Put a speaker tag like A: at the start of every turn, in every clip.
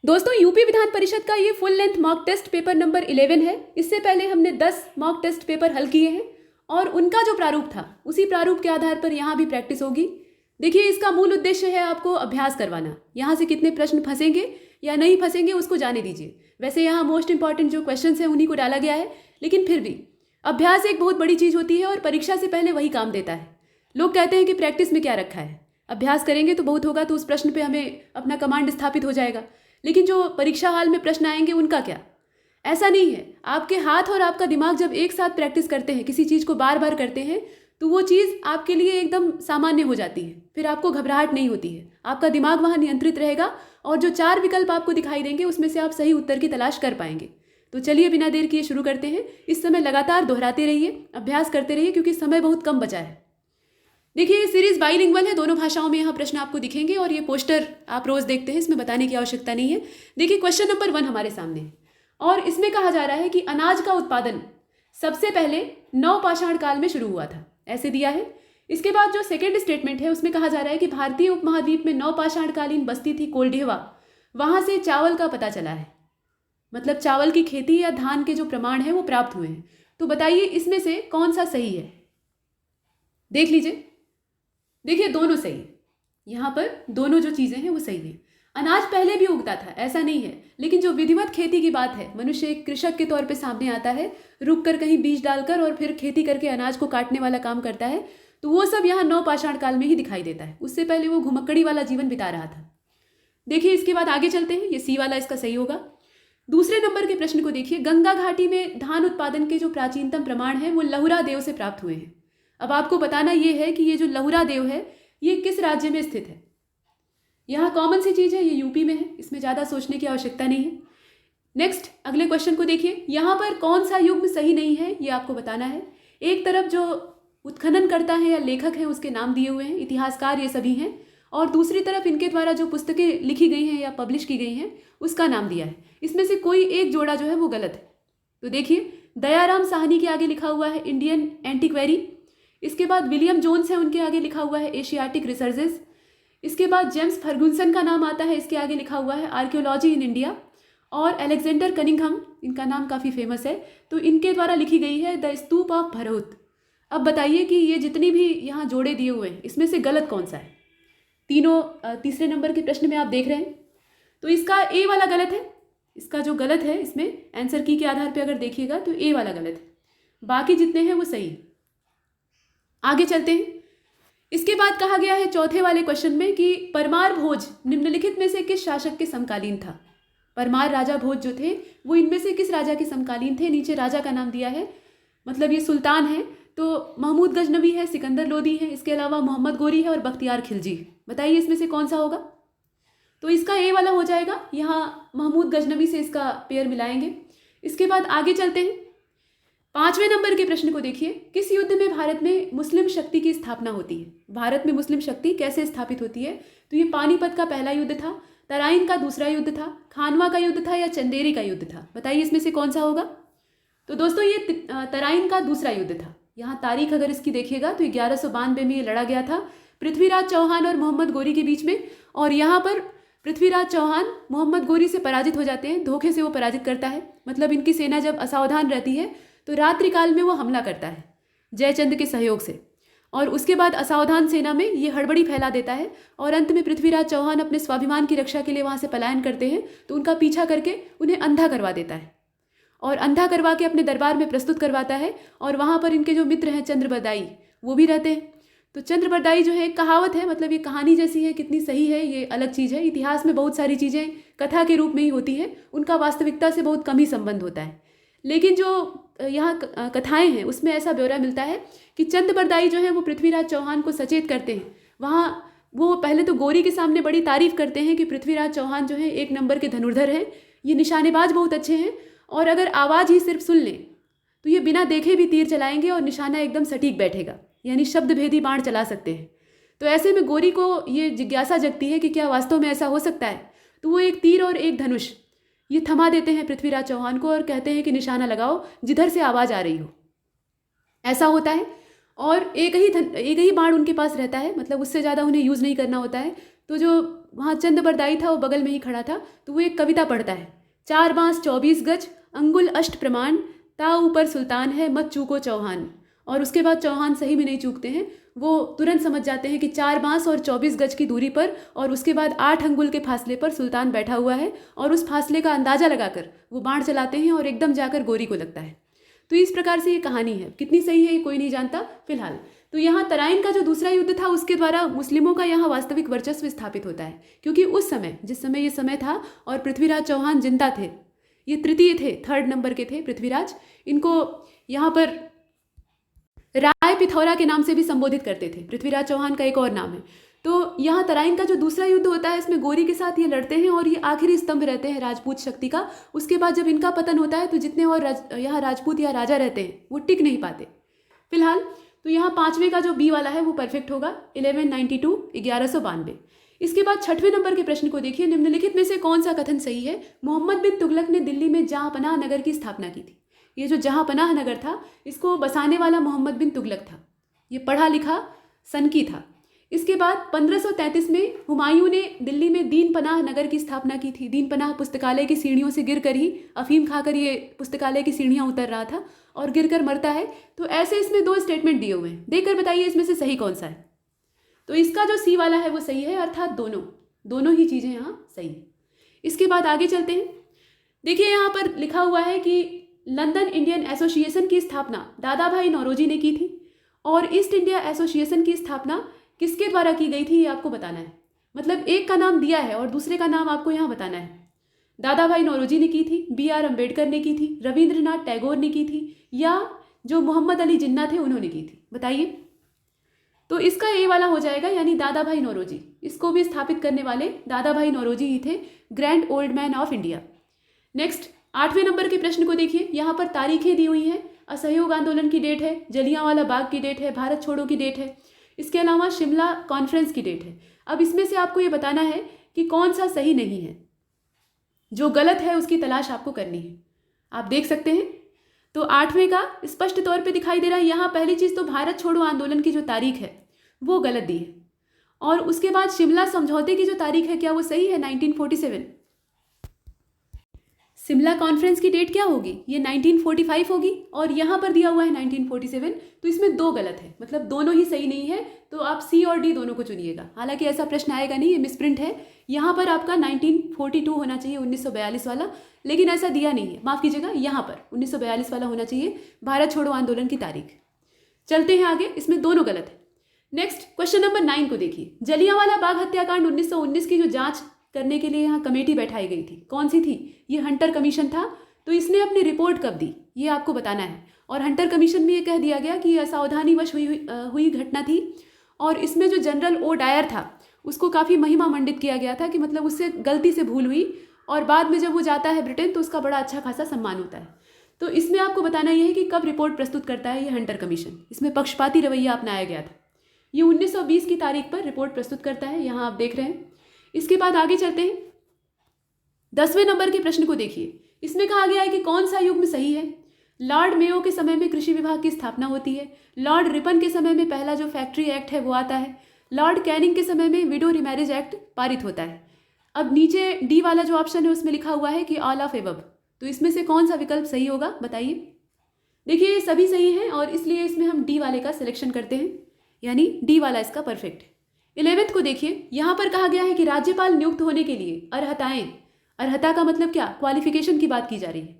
A: दोस्तों, यूपी विधान परिषद का ये full length mock test paper number 11 है। इससे पहले हमने 10 मॉक टेस्ट पेपर हल किए हैं और उनका जो प्रारूप था उसी प्रारूप के आधार पर यहाँ भी प्रैक्टिस होगी। देखिए, इसका मूल उद्देश्य है आपको अभ्यास करवाना। यहाँ से कितने प्रश्न फंसेंगे या नहीं फंसेंगे उसको जाने दीजिए। वैसे यहाँ मोस्ट इंपॉर्टेंट जो क्वेश्चन हैं उन्हीं को डाला गया है, लेकिन फिर भी अभ्यास एक बहुत बड़ी चीज़ होती है और परीक्षा से पहले वही काम देता है। लोग कहते हैं कि प्रैक्टिस में क्या रखा है, अभ्यास करेंगे तो बहुत होगा, तो उस प्रश्न पे हमें अपना कमांड स्थापित हो जाएगा। लेकिन जो परीक्षा हाल में प्रश्न आएंगे उनका क्या? ऐसा नहीं है। आपके हाथ और आपका दिमाग जब एक साथ प्रैक्टिस करते हैं, किसी चीज़ को बार बार करते हैं, तो वो चीज़ आपके लिए एकदम सामान्य हो जाती है। फिर आपको घबराहट नहीं होती है, आपका दिमाग वहाँ नियंत्रित रहेगा और जो 4 विकल्प आपको दिखाई देंगे उसमें से आप सही उत्तर की तलाश कर पाएंगे। तो चलिए बिना देर किए शुरू करते हैं। इस समय लगातार दोहराते रहिए, अभ्यास करते रहिए, क्योंकि समय बहुत कम बचा है। देखिए, ये सीरीज बाइलिंगुअल है, दोनों भाषाओं में यहाँ प्रश्न आपको दिखेंगे और ये पोस्टर आप रोज देखते हैं, इसमें बताने की आवश्यकता नहीं है। देखिए, क्वेश्चन नंबर 1 हमारे सामने है और इसमें कहा जा रहा है कि अनाज का उत्पादन सबसे पहले नवपाषाण काल में शुरू हुआ था, ऐसे दिया है। इसके बाद जो सेकेंड स्टेटमेंट है उसमें कहा जा रहा है कि भारतीय उपमहाद्वीप में नवपाषाण कालीन बस्ती थी कोल्डेहवा, वहां से चावल का पता चला है। मतलब चावल की खेती या धान के जो प्रमाण है वो प्राप्त हुए हैं। तो बताइए इसमें से कौन सा सही है? देख लीजिए। देखिए, दोनों सही है। यहाँ पर दोनों जो चीज़ें हैं वो सही हैं। अनाज पहले भी उगता था, ऐसा नहीं है, लेकिन जो विधिवत खेती की बात है, मनुष्य एक कृषक के तौर पे सामने आता है, रुक कर कहीं बीज डालकर और फिर खेती करके अनाज को काटने वाला काम करता है, तो वो सब यहाँ नवपाषाण काल में ही दिखाई देता है। उससे पहले वो घुमक्कड़ी वाला जीवन बिता रहा था। देखिए, इसके बाद आगे चलते हैं। ये सी वाला इसका सही होगा। दूसरे नंबर के प्रश्न को देखिए। गंगा घाटी में धान उत्पादन के जो प्राचीनतम प्रमाण है वो लहुरा देव से प्राप्त हुए हैं। अब आपको बताना ये है कि ये जो लहुरा देव है ये किस राज्य में स्थित है। यहाँ कॉमन सी चीज़ है, ये यूपी में है, इसमें ज़्यादा सोचने की आवश्यकता नहीं है। नेक्स्ट, अगले क्वेश्चन को देखिए। यहाँ पर कौन सा युग्म सही नहीं है ये आपको बताना है। एक तरफ जो उत्खनन करता है या लेखक है उसके नाम दिए हुए हैं, इतिहासकार ये सभी हैं, और दूसरी तरफ इनके द्वारा जो पुस्तकें लिखी गई हैं या पब्लिश की गई हैं उसका नाम दिया है। इसमें से कोई एक जोड़ा जो है वो गलत है। तो देखिए, दयाराम साहनी के आगे लिखा हुआ है इंडियन एंटीक्वेरी। इसके बाद विलियम जोन्स है, उनके आगे लिखा हुआ है एशियाटिक रिसर्चेस। इसके बाद जेम्स फर्गुसन का नाम आता है, इसके आगे लिखा हुआ है आर्कियोलॉजी इन इंडिया। और अलेक्जेंडर कनिंघम, इनका नाम काफ़ी फेमस है, तो इनके द्वारा लिखी गई है द स्तूप ऑफ भरहुत। अब बताइए कि ये जितनी भी यहाँ जोड़े दिए हुए हैं इसमें से गलत कौन सा है? तीनों तीसरे नंबर के प्रश्न में आप देख रहे हैं, तो इसका ए वाला गलत है। इसका जो गलत है इसमें आंसर की के आधार पर अगर देखिएगा तो ए वाला गलत है, बाकी जितने हैं वो सही है। आगे चलते हैं। इसके बाद कहा गया है चौथे वाले क्वेश्चन में कि परमार भोज निम्नलिखित में से किस शासक के समकालीन था? परमार राजा भोज जो थे वो इनमें से किस राजा के समकालीन थे? नीचे राजा का नाम दिया है, मतलब ये सुल्तान है, तो महमूद गजनवी है, सिकंदर लोदी है, इसके अलावा मोहम्मद गोरी है और बख्तियार खिलजी है। बताइए इसमें से कौन सा होगा? तो इसका ए वाला हो जाएगा। यहाँ महमूद गजनवी से इसका पेयर मिलाएंगे। इसके बाद आगे चलते हैं। 5वें नंबर के प्रश्न को देखिए। किस युद्ध में भारत में मुस्लिम शक्ति की स्थापना होती है? भारत में मुस्लिम शक्ति कैसे स्थापित होती है? तो ये पानीपत का पहला युद्ध था, तराइन का दूसरा युद्ध था, खानवा का युद्ध था या चंदेरी का युद्ध था? बताइए इसमें से कौन सा होगा? तो दोस्तों, ये तराइन का दूसरा युद्ध था। यहाँ तारीख अगर इसकी देखिएगा तो 1192 में ये लड़ा गया था पृथ्वीराज चौहान और मोहम्मद गोरी के बीच में। और यहाँ पर पृथ्वीराज चौहान मोहम्मद गोरी से पराजित हो जाते हैं, धोखे से वो पराजित करता है। मतलब इनकी सेना जब असावधान रहती है तो रात्रि काल में वो हमला करता है जयचंद के सहयोग से, और उसके बाद असावधान सेना में ये हड़बड़ी फैला देता है और अंत में पृथ्वीराज चौहान अपने स्वाभिमान की रक्षा के लिए वहाँ से पलायन करते हैं। तो उनका पीछा करके उन्हें अंधा करवा देता है और अंधा करवा के अपने दरबार में प्रस्तुत करवाता है। और वहाँ पर इनके जो मित्र हैं चंद्रबरदाई, वो भी रहते हैं। तो चंद्रबरदाई जो है एक कहावत है, मतलब ये कहानी जैसी है, कितनी सही है ये अलग चीज़ है। इतिहास में बहुत सारी चीज़ें कथा के रूप में ही होती हैं, उनका वास्तविकता से बहुत कम ही संबंध होता है। लेकिन जो यहाँ कथाएं हैं उसमें ऐसा ब्यौरा मिलता है कि चंद्रबरदाई जो है वो पृथ्वीराज चौहान को सचेत करते हैं। वहाँ वो पहले तो गोरी के सामने बड़ी तारीफ करते हैं कि पृथ्वीराज चौहान जो है 1 नंबर के धनुर्धर हैं, ये निशानेबाज बहुत अच्छे हैं, और अगर आवाज़ ही सिर्फ सुन लें तो ये बिना देखे भी तीर चलाएंगे और निशाना एकदम सटीक बैठेगा, यानी शब्द भेदी बाण चला सकते हैं। तो ऐसे में गोरी को ये जिज्ञासा जगती है कि क्या वास्तव में ऐसा हो सकता है। तो वो एक तीर और एक धनुष ये थमा देते हैं पृथ्वीराज चौहान को और कहते हैं कि निशाना लगाओ जिधर से आवाज़ आ रही हो। ऐसा होता है, और एक ही बाण उनके पास रहता है, मतलब उससे ज़्यादा उन्हें यूज़ नहीं करना होता है। तो जो वहाँ चंद बरदाई था, वो बगल में ही खड़ा था, तो वो एक कविता पढ़ता है, 4 बांस 24 गज, अंगुल अष्ट प्रमाण, ता ऊपर सुल्तान है, मत चूको चौहान। और उसके बाद चौहान सही में नहीं चूकते हैं, वो तुरंत समझ जाते हैं कि 4 बांस और 24 गज की दूरी पर और उसके बाद 8 अंगुल के फासले पर सुल्तान बैठा हुआ है, और उस फासले का अंदाजा लगाकर वो बाण चलाते हैं और एकदम जाकर गोरी को लगता है। तो इस प्रकार से ये कहानी है। कितनी सही है ये कोई नहीं जानता फिलहाल। तो यहाँ तराइन का जो दूसरा युद्ध था उसके द्वारा मुस्लिमों का यहाँ वास्तविक वर्चस्व स्थापित होता है, क्योंकि उस समय, जिस समय ये समय था और पृथ्वीराज चौहान जिंदा थे, ये तृतीय थे, 3rd नंबर के थे पृथ्वीराज, इनको यहाँ पर राय पिथौरा के नाम से भी संबोधित करते थे। पृथ्वीराज चौहान का एक और नाम है। तो यहाँ तराइन का जो दूसरा युद्ध होता है, इसमें गोरी के साथ ये लड़ते हैं और ये आखिरी स्तंभ रहते हैं राजपूत शक्ति का। उसके बाद जब इनका पतन होता है तो जितने और यहाँ राजपूत या राजा रहते हैं वो टिक नहीं पाते फिलहाल। तो यहाँ 5वें का जो बी वाला है वो परफेक्ट होगा, 1192, 1192। इसके बाद 6वें नंबर के प्रश्न को देखिए, निम्नलिखित में से कौन सा कथन सही है? मोहम्मद बिन तुगलक ने दिल्ली में जहाँपनाह नगर की स्थापना की थी। ये जो जहाँपनाह नगर था, इसको बसाने वाला मोहम्मद बिन तुगलक था। ये पढ़ा लिखा सनकी था। इसके बाद 1533 में हुमायूं ने दिल्ली में दीन पनाह नगर की स्थापना की थी। दीन पनाह पुस्तकालय की सीढ़ियों से गिरकर ही, अफीम खाकर ये पुस्तकालय की सीढ़ियाँ उतर रहा था और गिरकर मरता है। तो ऐसे इसमें 2 स्टेटमेंट दिए हुए हैं, देखकर बताइए इसमें से सही कौन सा है। तो इसका जो सी वाला है वो सही है, अर्थात दोनों ही चीज़ें यहाँ सही है। इसके बाद आगे चलते हैं। देखिए यहाँ पर लिखा हुआ है कि लंदन इंडियन एसोसिएशन की स्थापना दादा भाई नौरोजी ने की थी, और ईस्ट इंडिया एसोसिएशन की स्थापना किसके द्वारा की गई थी ये आपको बताना है। मतलब एक का नाम दिया है और दूसरे का नाम आपको यहाँ बताना है। दादा भाई नौरोजी ने की थी, BR अम्बेडकर ने की थी, रविंद्रनाथ टैगोर ने की थी, या जो मोहम्मद अली जिन्ना थे उन्होंने की थी, बताइए। तो इसका ए वाला हो जाएगा, यानी दादा भाई नौरोजी। इसको भी स्थापित करने वाले दादा भाई नौरोजी ही थे, grand old man of India. Next 8वें नंबर के प्रश्न को देखिए, यहाँ पर तारीखें दी हुई हैं। असहयोग आंदोलन की डेट है, जलियांवाला बाग की डेट है, भारत छोड़ो की डेट है, इसके अलावा शिमला कॉन्फ्रेंस की डेट है। अब इसमें से आपको ये बताना है कि कौन सा सही नहीं है, जो गलत है उसकी तलाश आपको करनी है। आप देख सकते हैं तो 8वें का स्पष्ट तौर पे दिखाई दे रहा है। यहाँ पहली चीज़ तो भारत छोड़ो आंदोलन की जो तारीख है वो गलत दी है, और उसके बाद शिमला समझौते की जो तारीख है क्या वो सही है? 1947। शिमला कॉन्फ्रेंस की डेट क्या होगी? ये 1945 होगी, और यहाँ पर दिया हुआ है 1947। तो इसमें 2 गलत है, मतलब दोनों ही सही नहीं है। तो आप सी और डी दोनों को चुनिएगा। हालांकि ऐसा प्रश्न आएगा नहीं, ये मिसप्रिंट है। यहाँ पर आपका 1942 होना चाहिए, 1942 वाला, लेकिन ऐसा दिया नहीं है। माफ़ कीजिएगा, यहाँ पर 1942 वाला होना चाहिए, भारत छोड़ो आंदोलन की तारीख। चलते हैं आगे, इसमें दोनों गलत है। नेक्स्ट क्वेश्चन नंबर 9 को देखिए। जलियांवाला बाग हत्याकांड 1919 की जो जांच करने के लिए यहाँ कमेटी बैठाई गई थी, कौन सी थी? ये हंटर कमीशन था। तो इसने अपनी रिपोर्ट कब दी ये आपको बताना है। और हंटर कमीशन में ये कह दिया गया कि असावधानीवश हुई घटना थी, और इसमें जो जनरल ओ डायर था उसको काफ़ी महिमा मंडित किया गया था कि मतलब उससे गलती से भूल हुई, और बाद में जब वो जाता है ब्रिटेन तो उसका बड़ा अच्छा खासा सम्मान होता है। तो इसमें आपको बताना यह है कि कब रिपोर्ट प्रस्तुत करता है ये हंटर कमीशन। इसमें पक्षपाती रवैया अपनाया गया था। ये 1920 की तारीख पर रिपोर्ट प्रस्तुत करता है, यहाँ आप देख रहे हैं। इसके बाद आगे चलते हैं। 10वें नंबर के प्रश्न को देखिए। इसमें कहा गया है कि कौन सा युग्म सही है? लॉर्ड मेयो के समय में कृषि विभाग की स्थापना होती है। लॉर्ड रिपन के समय में पहला जो फैक्ट्री एक्ट है वो आता है। लॉर्ड कैनिंग के समय में विडो रिमैरिज एक्ट पारित होता है। अब नीचे डी वाला जो ऑप्शन है उसमें लिखा हुआ है कि ऑल ऑफ एबव। तो इसमें से कौन सा विकल्प सही होगा बताइए। देखिए ये सभी सही हैं, और इसलिए इसमें हम डी वाले का सिलेक्शन करते हैं, यानी डी वाला इसका परफेक्ट है। 11th को देखिए। यहाँ पर कहा गया है कि राज्यपाल नियुक्त होने के लिए अर्हताएं, अर्हता का मतलब क्या? क्वालिफिकेशन की बात की जा रही है।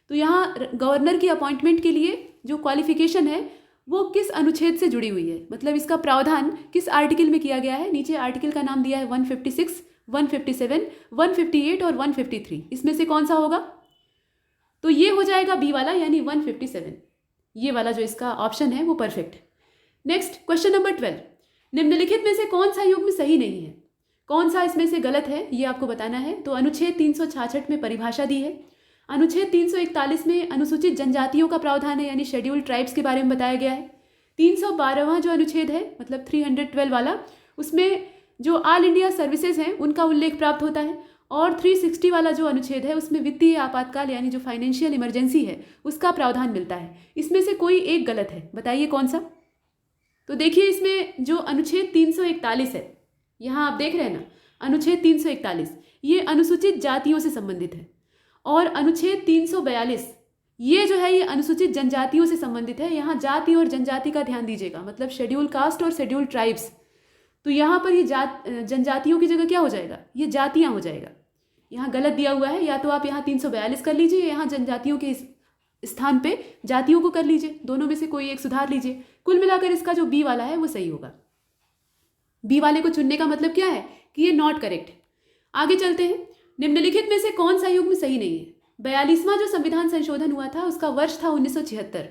A: तो यहाँ गवर्नर की अपॉइंटमेंट के लिए जो क्वालिफिकेशन है वो किस अनुच्छेद से जुड़ी हुई है, मतलब इसका प्रावधान किस आर्टिकल में किया गया है। नीचे आर्टिकल का नाम दिया है 156, 157, 158 और 153। इसमें से कौन सा होगा? तो ये हो जाएगा बी वाला, यानी 157। ये वाला जो इसका ऑप्शन है वो परफेक्ट है। Next question number 12। निम्नलिखित में से कौन सा युग्म सही नहीं है? कौन सा इसमें से गलत है ये आपको बताना है। तो अनुच्छेद 366 में परिभाषा दी है। अनुच्छेद 341 में अनुसूचित जनजातियों का प्रावधान है, यानी शेड्यूल्ड ट्राइब्स के बारे में बताया गया है। 312वां जो अनुच्छेद है, मतलब 312 वाला, उसमें जो ऑल इंडिया सर्विसेज हैं उनका उल्लेख प्राप्त होता है। और 360 वाला जो अनुच्छेद है उसमें वित्तीय आपातकाल, यानी जो फाइनेंशियल इमरजेंसी है उसका प्रावधान मिलता है। इसमें से कोई एक गलत है, बताइए कौन सा। तो देखिए इसमें जो अनुच्छेद 341 है, यहाँ आप देख रहे हैं ना, अनुच्छेद 341 ये अनुसूचित जातियों से संबंधित है, और अनुच्छेद 342 ये जो है ये अनुसूचित जनजातियों से संबंधित है। यहाँ जाति और जनजाति का ध्यान दीजिएगा, मतलब शेड्यूल कास्ट और शेड्यूल ट्राइब्स। तो यहाँ पर ये जनजातियों की जगह क्या हो जाएगा, ये जातियाँ हो जाएगा। यहाँ गलत दिया हुआ है, या तो आप यहाँ 342 कर लीजिए, यहाँ जनजातियों के स्थान पे जातियों को कर लीजिए, दोनों में से कोई एक सुधार लीजिए। कुल मिलाकर इसका जो बी वाला है वो सही होगा। बी वाले को चुनने का मतलब क्या है कि ये नॉट करेक्ट है। आगे चलते हैं। निम्नलिखित में से कौन सा युग्म सही नहीं है? 42वां जो संविधान संशोधन हुआ था उसका वर्ष था 1976।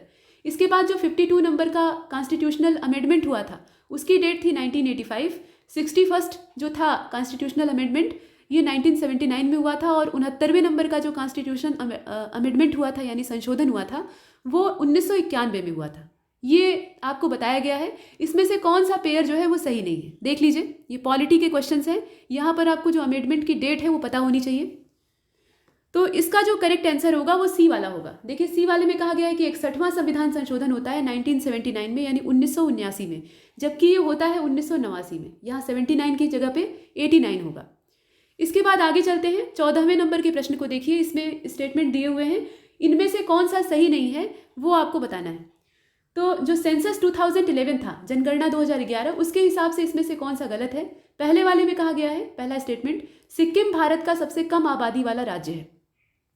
A: इसके बाद जो 52 नंबर का कॉन्स्टिट्यूशनल अमेंडमेंट हुआ था उसकी डेट थी 1985। 61 जो था कॉन्स्टिट्यूशनल अमेंडमेंट ये 1979 में हुआ था, और 69वें नंबर का जो कॉन्स्टिट्यूशन अमेंडमेंट हुआ था यानी संशोधन हुआ था वो 1991 में हुआ था। ये आपको बताया गया है। इसमें से कौन सा पेयर जो है वो सही नहीं है, देख लीजिए। ये पॉलिटी के क्वेश्चंस हैं, यहाँ पर आपको जो अमेंडमेंट की डेट है वो पता होनी चाहिए। तो इसका जो करेक्ट आंसर होगा वो सी वाला होगा। देखिए सी वाले में कहा गया है कि 61वां संविधान संशोधन होता है 1979 में यानी 1979 में, जबकि ये होता है 1989 में। यहाँ 79 की जगह पे 89 होगा। इसके बाद आगे चलते हैं। 14वें नंबर के प्रश्न को देखिए, इसमें स्टेटमेंट दिए हुए हैं, इनमें से कौन सा सही नहीं है वो आपको बताना है। तो जो सेंसस 2011 था, जनगणना 2011, उसके हिसाब से इसमें से कौन सा गलत है? पहले वाले में कहा गया है, पहला स्टेटमेंट, सिक्किम भारत का सबसे कम आबादी वाला राज्य है।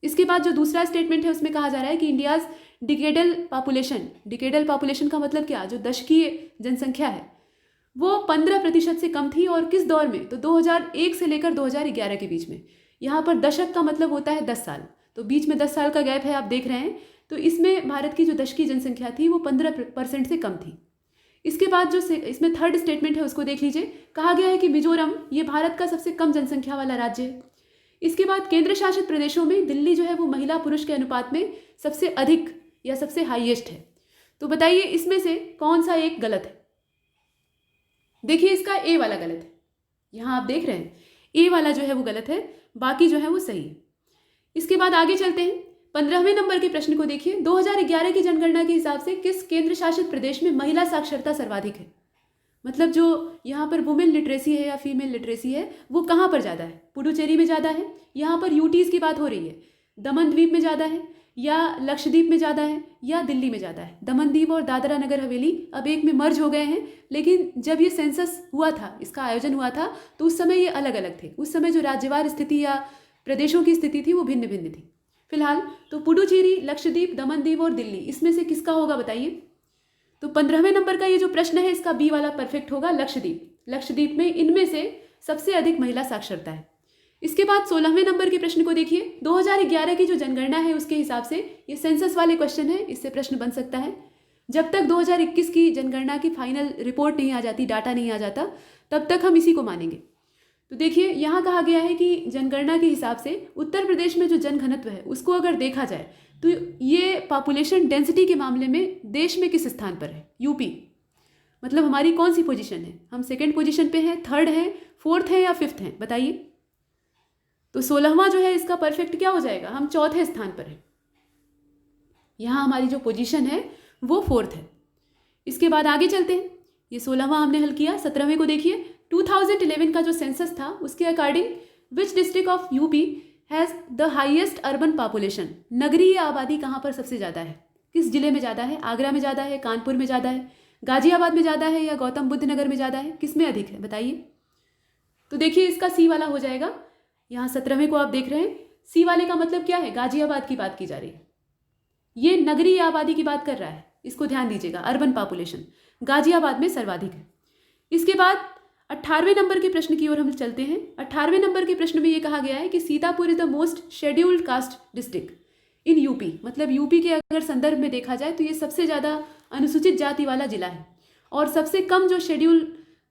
A: इसके बाद जो दूसरा स्टेटमेंट है उसमें कहा जा रहा है कि इंडियाज डिकेडल पॉपुलेशन का मतलब क्या, जो दशकीय जनसंख्या है वो 15% से कम थी, और किस दौर में? तो 2001 से लेकर 2011 के बीच में। यहाँ पर दशक का मतलब होता है 10 साल, तो बीच में 10 साल का गैप है, आप देख रहे हैं। तो इसमें भारत की जो दशकीय जनसंख्या थी वो 15% से कम थी। इसके बाद जो इसमें थर्ड स्टेटमेंट है उसको देख लीजिए। कहा गया है कि मिजोरम ये भारत का सबसे कम जनसंख्या वाला राज्य है। इसके बाद केंद्र शासित प्रदेशों में दिल्ली जो है वो महिला पुरुष के अनुपात में सबसे अधिक या सबसे हाईएस्ट है। तो बताइए इसमें से कौन सा एक गलत है? देखिए इसका ए वाला गलत है, यहाँ आप देख रहे हैं ए वाला जो है वो गलत है, बाकी जो है वो सही है। इसके बाद आगे चलते हैं। 15वें नंबर के प्रश्न को देखिए। 2011 की जनगणना के हिसाब से किस केंद्र शासित प्रदेश में महिला साक्षरता सर्वाधिक है? मतलब जो यहाँ पर वुमेन लिटरेसी है या फीमेल लिटरेसी है वो कहाँ पर ज़्यादा है? पुडुचेरी में ज़्यादा है, यहाँ पर यूटीज़ की बात हो रही है, दमन द्वीप में ज़्यादा है, या लक्षद्वीप में ज़्यादा है, या दिल्ली में ज़्यादा है। दमन द्वीप और दादरा नगर हवेली अब एक में मर्ज हो गए हैं, लेकिन जब ये सेंसस हुआ था, इसका आयोजन हुआ था, तो उस समय ये अलग अलग थे। उस समय जो राज्यवार स्थिति या प्रदेशों की स्थिति थी वो भिन्न भिन्न थी। फिलहाल तो पुडुचेरी, लक्षद्वीप, दमन द्वीप और दिल्ली, इसमें से किसका होगा बताइए? तो 15वें नंबर का ये जो प्रश्न है इसका बी वाला परफेक्ट होगा, लक्षद्वीप में इनमें से सबसे अधिक महिला साक्षरता है। इसके बाद 16वें नंबर के प्रश्न को देखिए। 2011 की जो जनगणना है उसके हिसाब से ये सेंसस वाले क्वेश्चन है, इससे प्रश्न बन सकता है। जब तक 2021 की जनगणना की फाइनल रिपोर्ट नहीं आ जाती, डाटा नहीं आ जाता, तब तक हम इसी को मानेंगे। तो देखिए यहाँ कहा गया है कि जनगणना के हिसाब से उत्तर प्रदेश में जो जनघनत्व है उसको अगर देखा जाए तो ये पॉपुलेशन डेंसिटी के मामले में देश में किस स्थान पर है? यूपी। मतलब हमारी कौन सी पोजीशन है? हम सेकंड पोजीशन पे हैं, थर्ड हैं, फोर्थ हैं या फिफ्थ हैं? बताइए। तो 16वां जो है इसका परफेक्ट क्या हो जाएगा? हम चौथे स्थान पर हैं। यहाँ हमारी जो पोजीशन है वो फोर्थ है। इसके बाद आगे चलते हैं। ये 16वां हमने हल किया। 17वें को देखिए। 2011 का जो सेंसस था उसके according which district of UP has the highest urban population? नगरीय आबादी कहाँ पर सबसे ज़्यादा है? किस जिले में ज़्यादा है? आगरा में ज़्यादा है, कानपुर में ज़्यादा है, गाजियाबाद में ज़्यादा है, या गौतम बुद्ध नगर में ज़्यादा है? किस में अधिक है बताइए। तो देखिए इसका सी वाला हो जाएगा। यहाँ 17वें को आप देख रहे हैं, सी वाले का मतलब क्या है? गाजियाबाद की बात की जा रही है। ये नगरीय आबादी की बात कर रहा है, इसको ध्यान दीजिएगा। अर्बन पॉपुलेशन गाजियाबाद में सर्वाधिक है। इसके बाद 18वें नंबर के प्रश्न की ओर हम चलते हैं। 18वें नंबर के प्रश्न में ये कहा गया है कि Sitapur is the most scheduled caste district in UP. मतलब यूपी के अगर संदर्भ में देखा जाए तो ये सबसे ज़्यादा अनुसूचित जाति वाला जिला है, और सबसे कम जो शेड्यूल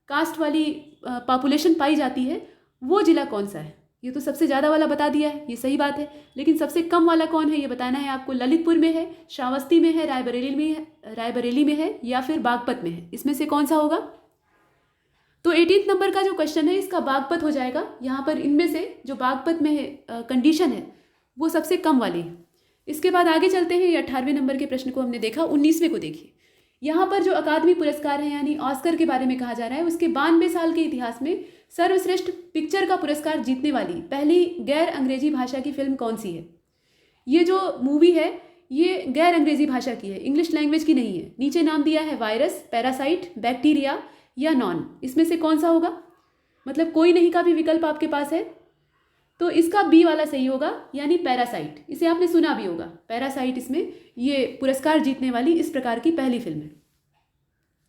A: कास्ट वाली पॉपुलेशन पाई जाती है वो जिला कौन सा है? ये तो सबसे ज़्यादा वाला बता दिया है, ये सही बात है, लेकिन सबसे कम वाला कौन है ये बताना है आपको। ललितपुर में है, श्रावस्ती में है, रायबरेली में है, या फिर बागपत में है? इसमें से कौन सा होगा? तो 18 नंबर का जो क्वेश्चन है इसका बागपत हो जाएगा। यहाँ पर इनमें से जो बागपत में कंडीशन है वो सबसे कम वाली है। इसके बाद आगे चलते हैं। ये 18वें नंबर के प्रश्न को हमने देखा। 19वें को देखिए। यहाँ पर जो अकादमी पुरस्कार है यानी ऑस्कर के बारे में कहा जा रहा है, उसके 92 साल के इतिहास में सर्वश्रेष्ठ पिक्चर का पुरस्कार जीतने वाली पहली गैर अंग्रेजी भाषा की फिल्म कौन सी है। ये जो मूवी है ये गैर अंग्रेजी भाषा की है, इंग्लिश लैंग्वेज की नहीं है। नीचे नाम दिया है वायरस, पैरासाइट, बैक्टीरिया या नॉन। इसमें से कौन सा होगा, मतलब कोई नहीं का भी विकल्प आपके पास है, तो इसका बी वाला सही होगा, यानी पैरासाइट। इसे आपने सुना भी होगा, पैरासाइट इसमें ये पुरस्कार जीतने वाली इस प्रकार की पहली फिल्म है।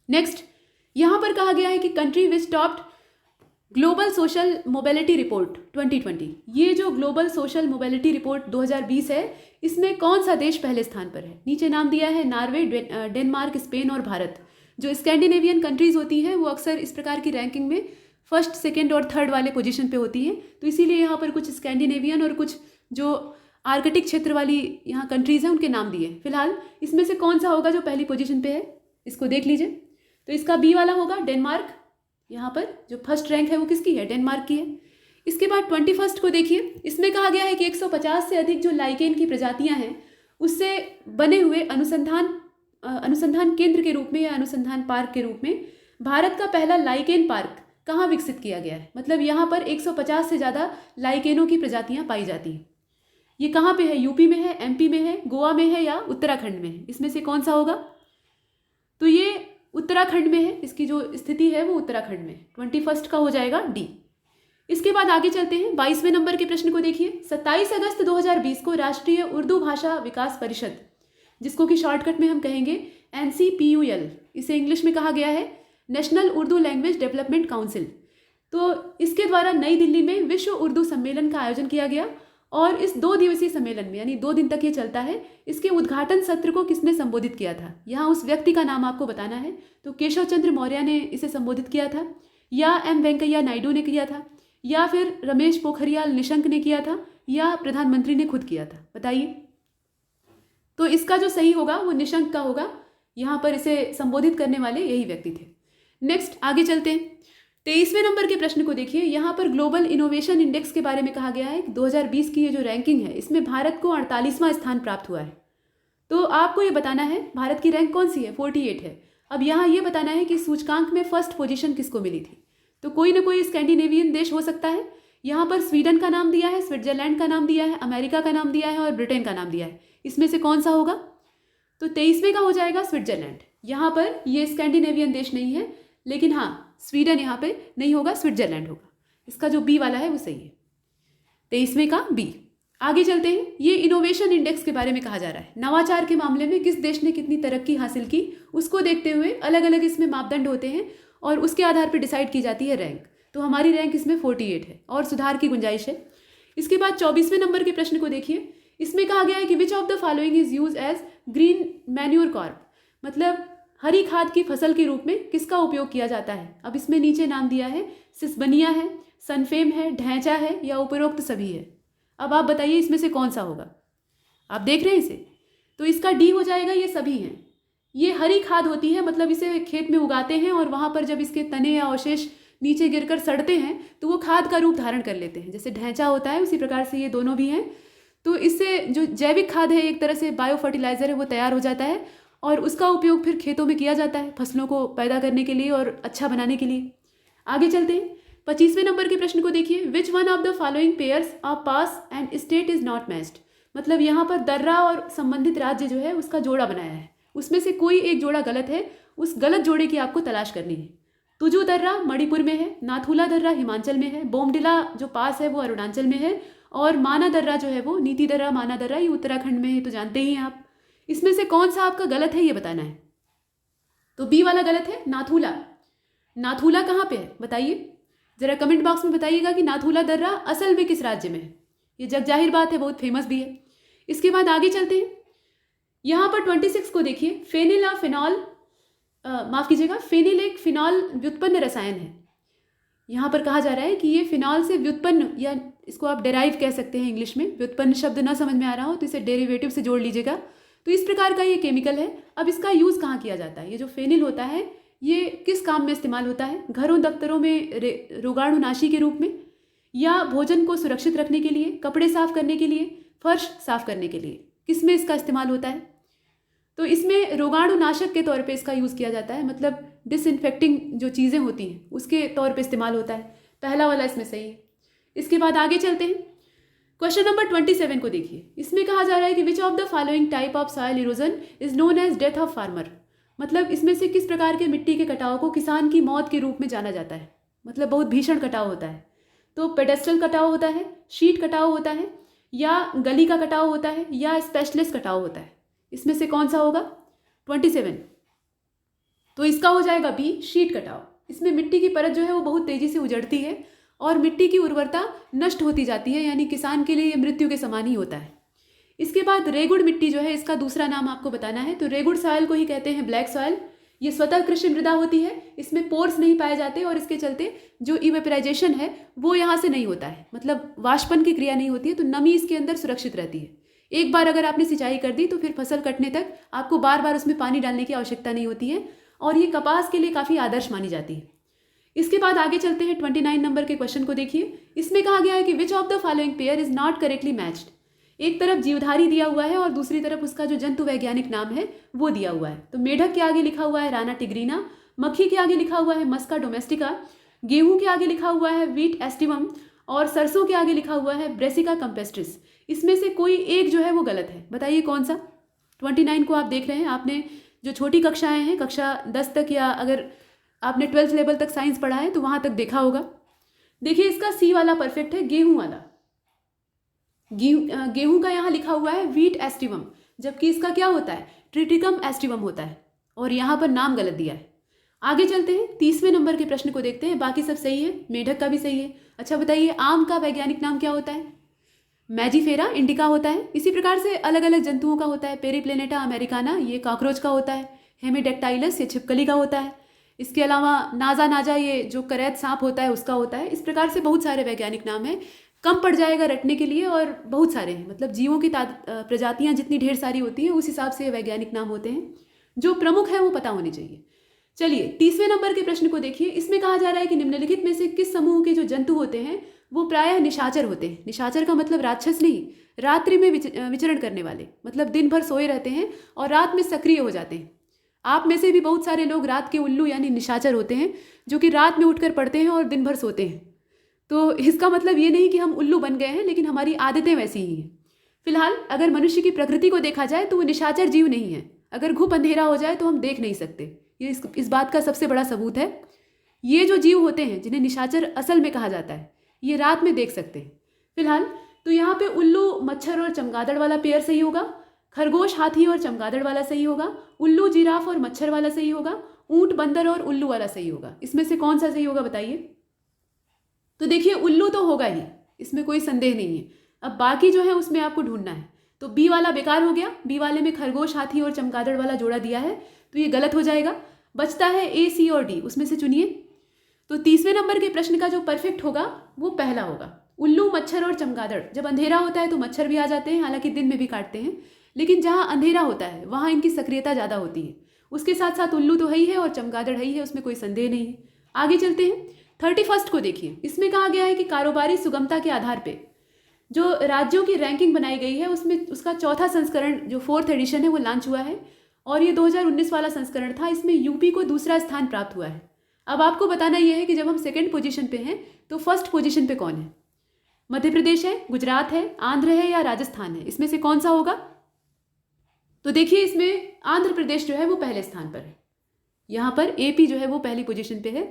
A: नेक्स्ट, यहाँ पर कहा गया है कि country which topped global social mobility report 2020। ये जो ग्लोबल सोशल मोबिलिटी रिपोर्ट 2020 है, इसमें कौन सा देश पहले स्थान पर है। नीचे नाम दिया है नॉर्वे, डेनमार्क, स्पेन और भारत। जो स्कैंडिनेवियन कंट्रीज होती हैं वो अक्सर इस प्रकार की रैंकिंग में फर्स्ट, सेकेंड और थर्ड वाले पोजीशन पे होती हैं, तो इसीलिए यहाँ पर कुछ स्कैंडिनेवियन और कुछ जो आर्कटिक क्षेत्र वाली यहाँ कंट्रीज़ हैं उनके नाम दिए। फिलहाल इसमें से कौन सा होगा जो पहली पोजीशन पे है, इसको देख लीजिए। तो इसका बी वाला होगा डेनमार्क। यहाँ पर जो फर्स्ट रैंक है वो किसकी है, डेनमार्क की है। इसके बाद 21 को देखिए, इसमें कहा गया है कि 150 से अधिक जो लाइकेन की प्रजातियाँ हैं उससे बने हुए अनुसंधान केंद्र के रूप में या अनुसंधान पार्क के रूप में भारत का पहला लाइकेन पार्क कहाँ विकसित किया गया है। मतलब यहाँ पर 150 से ज़्यादा लाइकेनों की प्रजातियाँ पाई जाती हैं। ये कहाँ पे है, यूपी में है, एमपी में है, गोवा में है या उत्तराखंड में है। इसमें से कौन सा होगा, तो ये उत्तराखंड में है। इसकी जो स्थिति है वो उत्तराखंड में। 21 का हो जाएगा डी। इसके बाद आगे चलते हैं, 22वें नंबर के प्रश्न को देखिए। 27 अगस्त 2020 को राष्ट्रीय उर्दू भाषा विकास परिषद, जिसको कि शॉर्टकट में हम कहेंगे NCPUL, इसे इंग्लिश में कहा गया है national Urdu language development council, तो इसके द्वारा नई दिल्ली में विश्व उर्दू सम्मेलन का आयोजन किया गया। और इस 2 दिवसीय सम्मेलन में, यानी 2 दिन तक ये चलता है, इसके उद्घाटन सत्र को किसने संबोधित किया था। यहाँ उस व्यक्ति का नाम आपको बताना है। तो केशव चंद्र मौर्य ने इसे संबोधित किया था, या M वेंकैया नायडू ने किया था, या फिर रमेश पोखरियाल निशंक ने किया था, या प्रधानमंत्री ने खुद किया था, बताइए। तो इसका जो सही होगा वो निशंक का होगा। यहाँ पर इसे संबोधित करने वाले यही व्यक्ति थे। नेक्स्ट आगे चलते हैं, 23वें नंबर के प्रश्न को देखिए। यहाँ पर ग्लोबल इनोवेशन इंडेक्स के बारे में कहा गया है। 2020 की ये जो रैंकिंग है इसमें भारत को 48वां स्थान प्राप्त हुआ है। तो आपको ये बताना है भारत की रैंक कौन सी है, 48 है। अब यहाँ ये बताना है कि सूचकांक में फर्स्ट पोजीशन किसको मिली थी। तो कोई ना कोई स्कैंडिनेवियन देश हो सकता है। यहाँ पर स्वीडन का नाम दिया है, स्विट्जरलैंड का नाम दिया है, अमेरिका का नाम दिया है और ब्रिटेन का नाम दिया है। इसमें से कौन सा होगा, तो 23वें का हो जाएगा स्विट्जरलैंड। यहाँ पर ये स्कैंडिनेवियन देश नहीं है, लेकिन हाँ स्वीडन यहाँ पे नहीं होगा, स्विट्जरलैंड होगा। इसका जो बी वाला है वो सही है, 23वें का बी। आगे चलते हैं, ये इनोवेशन इंडेक्स के बारे में कहा जा रहा है। नवाचार के मामले में किस देश ने कितनी तरक्की हासिल की उसको देखते हुए अलग अलग इसमें मापदंड होते हैं और उसके आधार पर डिसाइड की जाती है रैंक। तो हमारी रैंक इसमें 48 है और सुधार की गुंजाइश है। इसके बाद 24वें नंबर के प्रश्न को देखिए। इसमें कहा गया है कि which of the following is use as green manure crop, मतलब हरी खाद की फसल के रूप में किसका उपयोग किया जाता है। अब इसमें नीचे नाम दिया है सिसबनिया है, सनफेम है, ढैंचा है या उपरोक्त सभी है। अब आप बताइए इसमें से कौन सा होगा, आप देख रहे हैं इसे, तो इसका डी हो जाएगा, ये सभी हैं। ये हरी खाद होती है, मतलब इसे खेत में उगाते हैं और वहाँ पर जब इसके तने या अवशेष नीचे गिरकर सड़ते हैं तो वो खाद का रूप धारण कर लेते हैं। जैसे ढैंचा होता है उसी प्रकार से ये दोनों भी हैं। तो इससे जो जैविक खाद है, एक तरह से बायो फर्टिलाइज़र है, वो तैयार हो जाता है और उसका उपयोग फिर खेतों में किया जाता है फसलों को पैदा करने के लिए और अच्छा बनाने के लिए। आगे चलते हैं, 25वें नंबर के प्रश्न को देखिए। Which one of the following pairs of pass and state is not matched, मतलब यहाँ पर दर्रा और संबंधित राज्य जो है उसका जोड़ा बनाया है, उसमें से कोई एक जोड़ा गलत है, उस गलत जोड़े की आपको तलाश करनी है। तुजू दर्रा मणिपुर में है, नाथुला दर्रा हिमाचल में है, बोमडिला जो पास है वो अरुणाचल में है और माना दर्रा जो है वो नीति दर्रा, माना दर्रा ये उत्तराखंड में है, तो जानते ही हैं आप। इसमें से कौन सा आपका गलत है ये बताना है। तो बी वाला गलत है, नाथुला। नाथुला कहाँ पे है बताइए, जरा कमेंट बॉक्स में बताइएगा कि नाथुला दर्रा असल में किस राज्य में है। ये जग जाहिर बात है, बहुत फेमस भी है। इसके बाद आगे चलते हैं, यहाँ पर 26 को देखिए। फेनिल और फिनॉल, माफ़ कीजिएगा, फेनिल एक फिनॉल व्युत्पन्न रसायन है। यहाँ पर कहा जा रहा है कि ये फिनॉल से व्युत्पन्न, या इसको आप डेराइव कह सकते हैं इंग्लिश में। व्युत्पन्न शब्द ना समझ में आ रहा हो तो इसे डेरिवेटिव से जोड़ लीजिएगा। तो इस प्रकार का ये केमिकल है। अब इसका यूज़ कहाँ किया जाता है, ये जो फेनिल होता है ये किस काम में इस्तेमाल होता है, घरों दफ्तरों में रोगाणुनाशी के रूप में, या भोजन को सुरक्षित रखने के लिए, कपड़े साफ करने के लिए, फर्श साफ करने के लिए, किस में इसका इस्तेमाल होता है। तो इसमें रोगाणुनाशक के तौर पे इसका यूज़ किया जाता है, मतलब डिसइंफेक्टिंग जो चीज़ें होती हैं उसके तौर पे इस्तेमाल होता है। पहला वाला इसमें सही है। इसके बाद आगे चलते हैं। क्वेश्चन नंबर 27 को देखिए। इसमें कहा जा रहा है कि which of the following type of soil erosion is known as death of farmer. मतलब इसमें से किस प्रकार के मिट्टी के कटाव को किसान की मौत के रूप में जाना जाता है, मतलब बहुत भीषण कटाव होता है। तो पेडेस्ट्रल कटाव होता है, शीट कटाव होता है, या गली का कटाव होता है, या स्पेशलिस्ट कटाव होता है। इसमें से कौन सा होगा 27? तो इसका हो जाएगा बी, शीट कटाव। इसमें मिट्टी की परत जो है वो बहुत तेजी से उजड़ती है और मिट्टी की उर्वरता नष्ट होती जाती है, यानी किसान के लिए ये मृत्यु के समान ही होता है। इसके बाद रेगुड़ मिट्टी जो है, इसका दूसरा नाम आपको बताना है। तो रेगुड़ सॉइल को ही कहते हैं ब्लैक सॉइल। ये स्वतः कृषि मृदा होती है, इसमें पोर्स नहीं पाए जाते और इसके चलते जो इवेपराइजेशन है वो यहाँ से नहीं होता है, मतलब वाष्पन की क्रिया नहीं होती है, तो नमी इसके अंदर सुरक्षित रहती है। एक बार अगर आपने सिंचाई कर दी तो फिर फसल कटने तक आपको बार बार उसमें पानी डालने की आवश्यकता नहीं होती है, और ये कपास के लिए काफ़ी आदर्श मानी जाती है। इसके बाद आगे चलते हैं। 29 नंबर के क्वेश्चन को देखिए। इसमें कहा गया है कि which of the following pair is not correctly matched. एक तरफ जीवधारी दिया हुआ है और दूसरी तरफ उसका जो जंतु वैज्ञानिक नाम है वो दिया हुआ है। तो मेढक के आगे लिखा हुआ है राना टिग्रीना, मक्खी के आगे लिखा हुआ है मस्का डोमेस्टिका, गेहूं के आगे लिखा हुआ है वीट एस्टिवम, और सरसों के आगे लिखा हुआ है ब्रेसिका कंपेस्ट्रिस। इसमें से कोई एक जो है वो गलत है, बताइए कौन सा। 29 को आप देख रहे हैं, आपने जो छोटी कक्षाएं हैं, कक्षा 10 तक, या अगर आपने 12th लेवल तक साइंस पढ़ा है तो वहाँ तक देखा होगा। देखिए इसका सी वाला परफेक्ट है, गेहूं वाला। गेहूं का यहाँ लिखा हुआ है वीट एस्टिवम, जबकि इसका क्या होता है, ट्रिटिकम एस्टिवम होता है, और यहाँ पर नाम गलत दिया है। आगे चलते हैं, 30वें नंबर के प्रश्न को देखते हैं। बाकी सब सही है, मेढक का भी सही है। अच्छा बताइए, आम का वैज्ञानिक नाम क्या होता है? मैजीफेरा इंडिका होता है। इसी प्रकार से अलग अलग जंतुओं का होता है। पेरीप्लेनेटा अमेरिकाना, ये कॉकरोच का होता है। हेमिडेक्टाइलस, ये छिपकली का होता है। इसके अलावा नाजा नाजा, ये जो करैत सांप होता है उसका होता है। इस प्रकार से बहुत सारे वैज्ञानिक नाम हैं, कम पड़ जाएगा रटने के लिए, और बहुत सारे हैं। मतलब जीवों की प्रजातियां जितनी ढेर सारी होती हैं उस हिसाब से वैज्ञानिक नाम होते हैं। जो प्रमुख है वो पता होने चाहिए। चलिए 30वें नंबर के प्रश्न को देखिए। इसमें कहा जा रहा है कि निम्नलिखित में से किस समूह के जो जंतु होते हैं वो प्रायः निशाचर होते हैं। निशाचर का मतलब राक्षस नहीं, रात्रि में विचरण करने वाले, मतलब दिन भर सोए रहते हैं और रात में सक्रिय हो जाते हैं। आप में से भी बहुत सारे लोग रात के उल्लू यानी निशाचर होते हैं, जो कि रात में उठकर पढ़ते हैं और दिन भर सोते हैं। तो इसका मतलब ये नहीं कि हम उल्लू बन गए हैं, लेकिन हमारी आदतें वैसी ही हैं। फिलहाल अगर मनुष्य की प्रकृति को देखा जाए तो वो निशाचर जीव नहीं है। अगर घुप अंधेरा हो जाए तो हम देख नहीं सकते, ये इस बात का सबसे बड़ा सबूत है। ये जो जीव होते हैं जिन्हें निशाचर असल में कहा जाता है, ये रात में देख सकते हैं। फिलहाल तो यहाँ पे उल्लू मच्छर और चमगादड़ वाला पेयर सही होगा, खरगोश हाथी और चमगादड़ वाला सही होगा, उल्लू जिराफ और मच्छर वाला सही होगा, ऊंट बंदर और उल्लू वाला सही होगा। इसमें से कौन सा सही होगा बताइए। तो देखिए उल्लू तो होगा ही, इसमें कोई संदेह नहीं है। अब बाकी जो है उसमें आपको ढूंढना है। तो बी वाला बेकार हो गया, बी वाले में खरगोश हाथी और चमगादड़ वाला जोड़ा दिया है तो ये गलत हो जाएगा। बचता है ए, सी और डी, उसमें से चुनिए। तो 30वें नंबर के प्रश्न का जो परफेक्ट होगा वो पहला होगा। उल्लू मच्छर और चमगादड़, जब अंधेरा होता है तो मच्छर भी आ जाते हैं, हालांकि दिन में भी काटते हैं, लेकिन जहाँ अंधेरा होता है वहाँ इनकी सक्रियता ज़्यादा होती है। उसके साथ साथ उल्लू तो है ही है और चमगादड़ है ही है, उसमें कोई संदेह नहीं है। आगे चलते हैं, 31 को देखिए। इसमें कहा गया है कि कारोबारी सुगमता के आधार पे जो राज्यों की रैंकिंग बनाई गई है उसमें उसका चौथा संस्करण जो 4th एडिशन है वो लॉन्च हुआ है, और ये 2019 वाला संस्करण था। इसमें यूपी को दूसरा स्थान प्राप्त हुआ है। अब आपको बताना यह है कि जब हम 2nd पोजीशन पे हैं तो 1st पोजीशन पे कौन है। मध्य प्रदेश है, गुजरात है, आंध्र है या राजस्थान है, इसमें से कौन सा होगा। तो देखिए इसमें आंध्र प्रदेश जो है वो पहले स्थान पर है, यहाँ पर एपी जो है वो पहली पोजीशन पे है।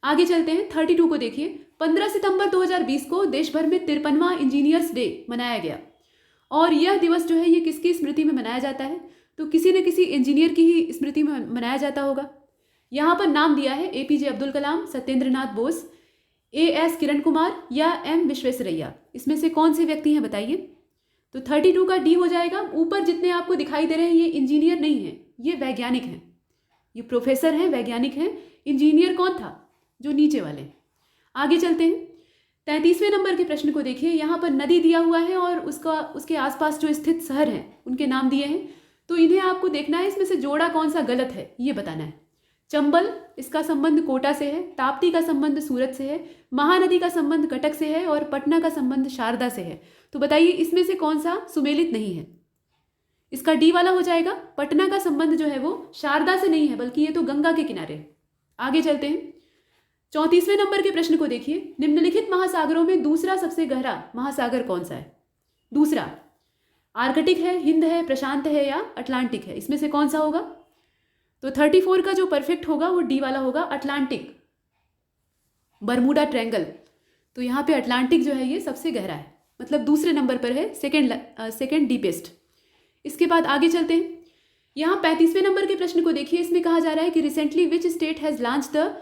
A: आगे चलते हैं, 32 को देखिए। 15 सितंबर 2020 को देश भर में 53वां इंजीनियर्स डे मनाया गया, और यह दिवस जो है ये किसकी स्मृति में मनाया जाता है। तो किसी न किसी इंजीनियर की ही स्मृति में मनाया जाता होगा। यहाँ पर नाम दिया है एपीजे अब्दुल कलाम, सत्येंद्रनाथ बोस, एएस किरण कुमार या एम विश्वेश्वरैया। इसमें से कौन से व्यक्ति हैं बताइए। तो 32 का डी हो जाएगा। ऊपर जितने आपको दिखाई दे रहे हैं ये इंजीनियर नहीं है, ये वैज्ञानिक हैं, ये प्रोफेसर हैं, वैज्ञानिक हैं। इंजीनियर कौन था, जो नीचे वाले। आगे चलते हैं, 33वें नंबर के प्रश्न को देखिए। यहाँ पर नदी दिया हुआ है और उसके आसपास जो स्थित शहर हैं उनके नाम दिए हैं। तो इन्हें आपको देखना है, इसमें से जोड़ा कौन सा गलत है ये बताना है। चंबल, इसका संबंध कोटा से है, ताप्ती का संबंध सूरत से है, महानदी का संबंध कटक से है, और पटना का संबंध शारदा से है। तो बताइए इसमें से कौन सा सुमेलित नहीं है। इसका डी वाला हो जाएगा। पटना का संबंध जो है वो शारदा से नहीं है, बल्कि ये तो गंगा के किनारे है। आगे चलते हैं। 34वें नंबर के प्रश्न को देखिए। निम्नलिखित महासागरों में दूसरा सबसे गहरा महासागर कौन सा है? दूसरा आर्कटिक है, हिंद है, प्रशांत है या अटलांटिक है? इसमें से कौन सा होगा? तो 34 का जो परफेक्ट होगा वो डी वाला होगा, अटलांटिक, बरमूडा ट्रायंगल। तो यहाँ पे अटलांटिक जो है ये सबसे गहरा है, मतलब दूसरे नंबर पर है, सेकेंड डीपेस्ट। इसके बाद आगे चलते हैं। यहाँ 35वें नंबर के प्रश्न को देखिए। इसमें कहा जा रहा है कि recently which state has launch the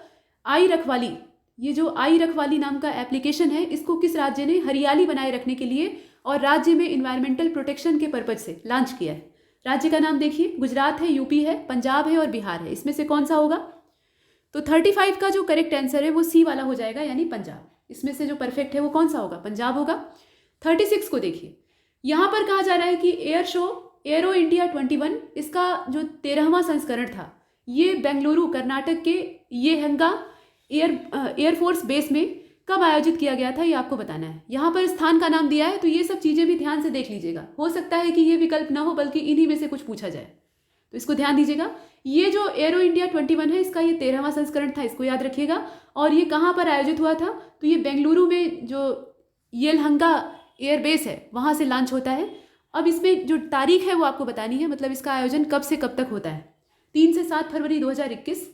A: I Rakhwali. ये जो आई रखवाली नाम का एप्लीकेशन है, इसको किस राज्य ने हरियाली बनाए रखने के लिए और राज्य में इन्वायरमेंटल प्रोटेक्शन के पर्पज से लॉन्च किया है? राज्य का नाम देखिए, गुजरात है, यूपी है, पंजाब है और बिहार है। इसमें से कौन सा होगा? तो 35 का जो करेक्ट आंसर है वो सी वाला हो जाएगा, यानी पंजाब। इसमें से जो परफेक्ट है वो कौन सा होगा? पंजाब होगा। 36 को देखिए। यहाँ पर कहा जा रहा है कि एयर शो एरो इंडिया 21, इसका जो 13वां संस्करण था, ये बेंगलुरु कर्नाटक के येहंगा एयरफोर्स बेस में कब आयोजित किया गया था, ये आपको बताना है। यहाँ पर स्थान का नाम दिया है, तो ये सब चीज़ें भी ध्यान से देख लीजिएगा। हो सकता है कि ये विकल्प ना हो, बल्कि इन्हीं में से कुछ पूछा जाए, तो इसको ध्यान दीजिएगा। ये जो एरो इंडिया 21 है, इसका ये 13वां संस्करण था, इसको याद रखिएगा। और ये कहाँ पर आयोजित हुआ था? तो ये बेंगलुरु में जो येलहंगा एयरबेस है वहाँ से लॉन्च होता है। अब इसमें जो तारीख है वो आपको बतानी है, मतलब इसका आयोजन कब से कब तक होता है। 3 से 7 फरवरी 2021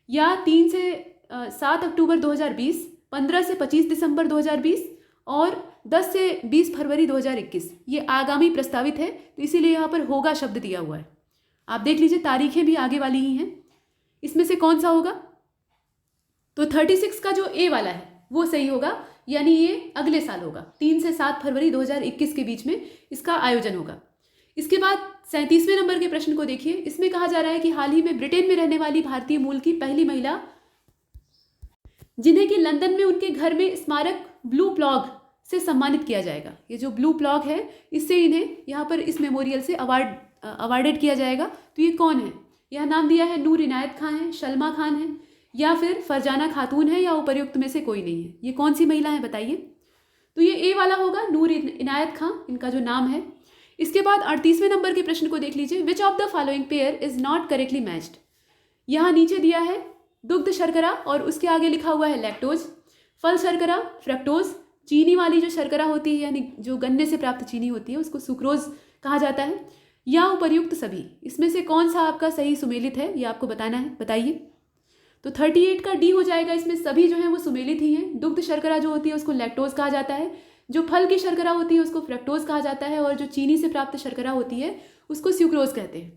A: या 3 से 7 अक्टूबर 2020, 15 से 25 दिसंबर 2020 और 10 से 20 फरवरी 2021। ये आगामी प्रस्तावित है, तो इसीलिए यहाँ पर होगा शब्द दिया हुआ है। आप देख लीजिए, तारीखें भी आगे वाली ही हैं। इसमें से कौन सा होगा? तो 36 का जो ए वाला है वो सही होगा, यानी ये अगले साल होगा। 3 से 7 फरवरी 2021 के बीच में इसका आयोजन होगा। इसके बाद 37वें नंबर के प्रश्न को देखिए। इसमें कहा जा रहा है कि हाल ही में ब्रिटेन में रहने वाली भारतीय मूल की पहली महिला, जिन्हें कि लंदन में उनके घर में स्मारक ब्लू प्लॉग से सम्मानित किया जाएगा। ये जो ब्लू प्लॉग है, इससे इन्हें यहाँ पर इस मेमोरियल से अवार्डेड किया जाएगा। तो ये कौन है? यह नाम दिया है नूर इनायत खान है, शलमा खान है या फिर फरजाना खातून है या उपर्युक्त में से कोई नहीं है। ये कौन सी महिला है बताइए? तो ये ए वाला होगा, नूर इनायत खान इनका जो नाम है। इसके बाद 38वें नंबर के प्रश्न को देख लीजिए। विच of the following pair is not correctly matched. यहाँ नीचे दिया है दुग्ध शर्करा और उसके आगे लिखा हुआ है लैक्टोज। फल शर्करा फ्रक्टोज, चीनी वाली जो शर्करा होती है यानी जो गन्ने से प्राप्त चीनी होती है उसको सुक्रोज कहा जाता है, या उपर्युक्त सभी। इसमें से कौन सा आपका सही सुमेलित है, ये आपको बताना है, बताइए। तो 38 का डी हो जाएगा। इसमें सभी जो है वो सुमेलित ही हैं। दुग्ध शर्करा जो होती है उसको लैक्टोज कहा जाता है, जो फल की शर्करा होती है उसको फ्रक्टोज कहा जाता है, और जो चीनी से प्राप्त शर्करा होती है उसको स्यूक्रोज कहते हैं।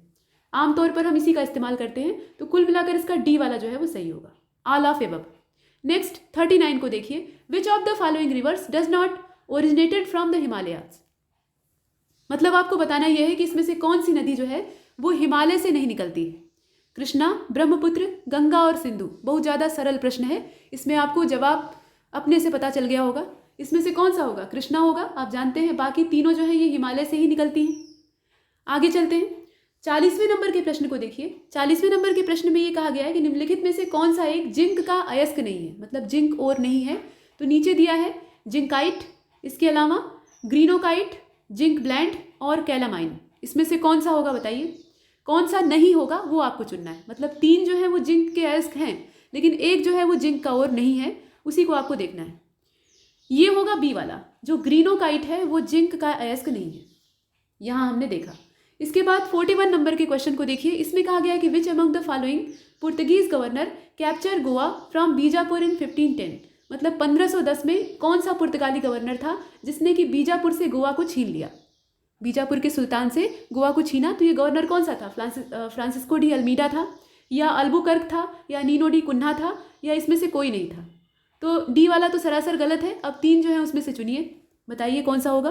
A: आमतौर पर हम इसी का इस्तेमाल करते हैं। तो कुल मिलाकर इसका डी वाला जो है वो सही होगा, ऑल ऑफ एबव। नेक्स्ट 39 को देखिए। विच of the following rivers does not originated from the Himalayas. मतलब आपको बताना यह है कि इसमें से कौन सी नदी जो है वो हिमालय से नहीं निकलती है। कृष्णा, ब्रह्मपुत्र, गंगा और सिंधु। बहुत ज़्यादा सरल प्रश्न है, इसमें आपको जवाब अपने से पता चल गया होगा। इसमें से कौन सा होगा? कृष्णा होगा, आप जानते हैं। बाकी तीनों जो है ये हिमालय से ही निकलती हैं। आगे चलते हैं। 40वें नंबर के प्रश्न को देखिए। 40वें नंबर के प्रश्न में ये कहा गया है कि निम्नलिखित में से कौन सा एक जिंक का अयस्क नहीं है, मतलब जिंक और नहीं है। तो नीचे दिया है जिंकाइट, इसके अलावा ग्रीनोकाइट, जिंक ब्लैंड और कैलामाइन। इसमें से कौन सा होगा बताइए? कौन सा नहीं होगा वो आपको चुनना है। मतलब 3 जो है वो जिंक के अयस्क हैं, लेकिन एक जो है वो जिंक का और नहीं है, उसी को आपको देखना है। ये होगा बी वाला, जो ग्रीनोकाइट है वो जिंक का अयस्क नहीं है, यहाँ हमने देखा। इसके बाद 41 नंबर के क्वेश्चन को देखिए। इसमें कहा गया है कि which among the following Portuguese governor capture Goa from Bijapur in 1510। मतलब 1510 में कौन सा पुर्तगाली गवर्नर था जिसने कि बीजापुर से गोवा को छीन लिया, बीजापुर के सुल्तान से गोवा को छीना। तो ये गवर्नर कौन सा था? फ्रांसिस्को डी अल्मीडा था, या अल्बुकर्क था, या नीनो डी कुन्हा था, या इसमें से कोई नहीं था। तो डी वाला तो सरासर गलत है। अब 3 जो है उसमें से चुनिए, बताइए कौन सा होगा।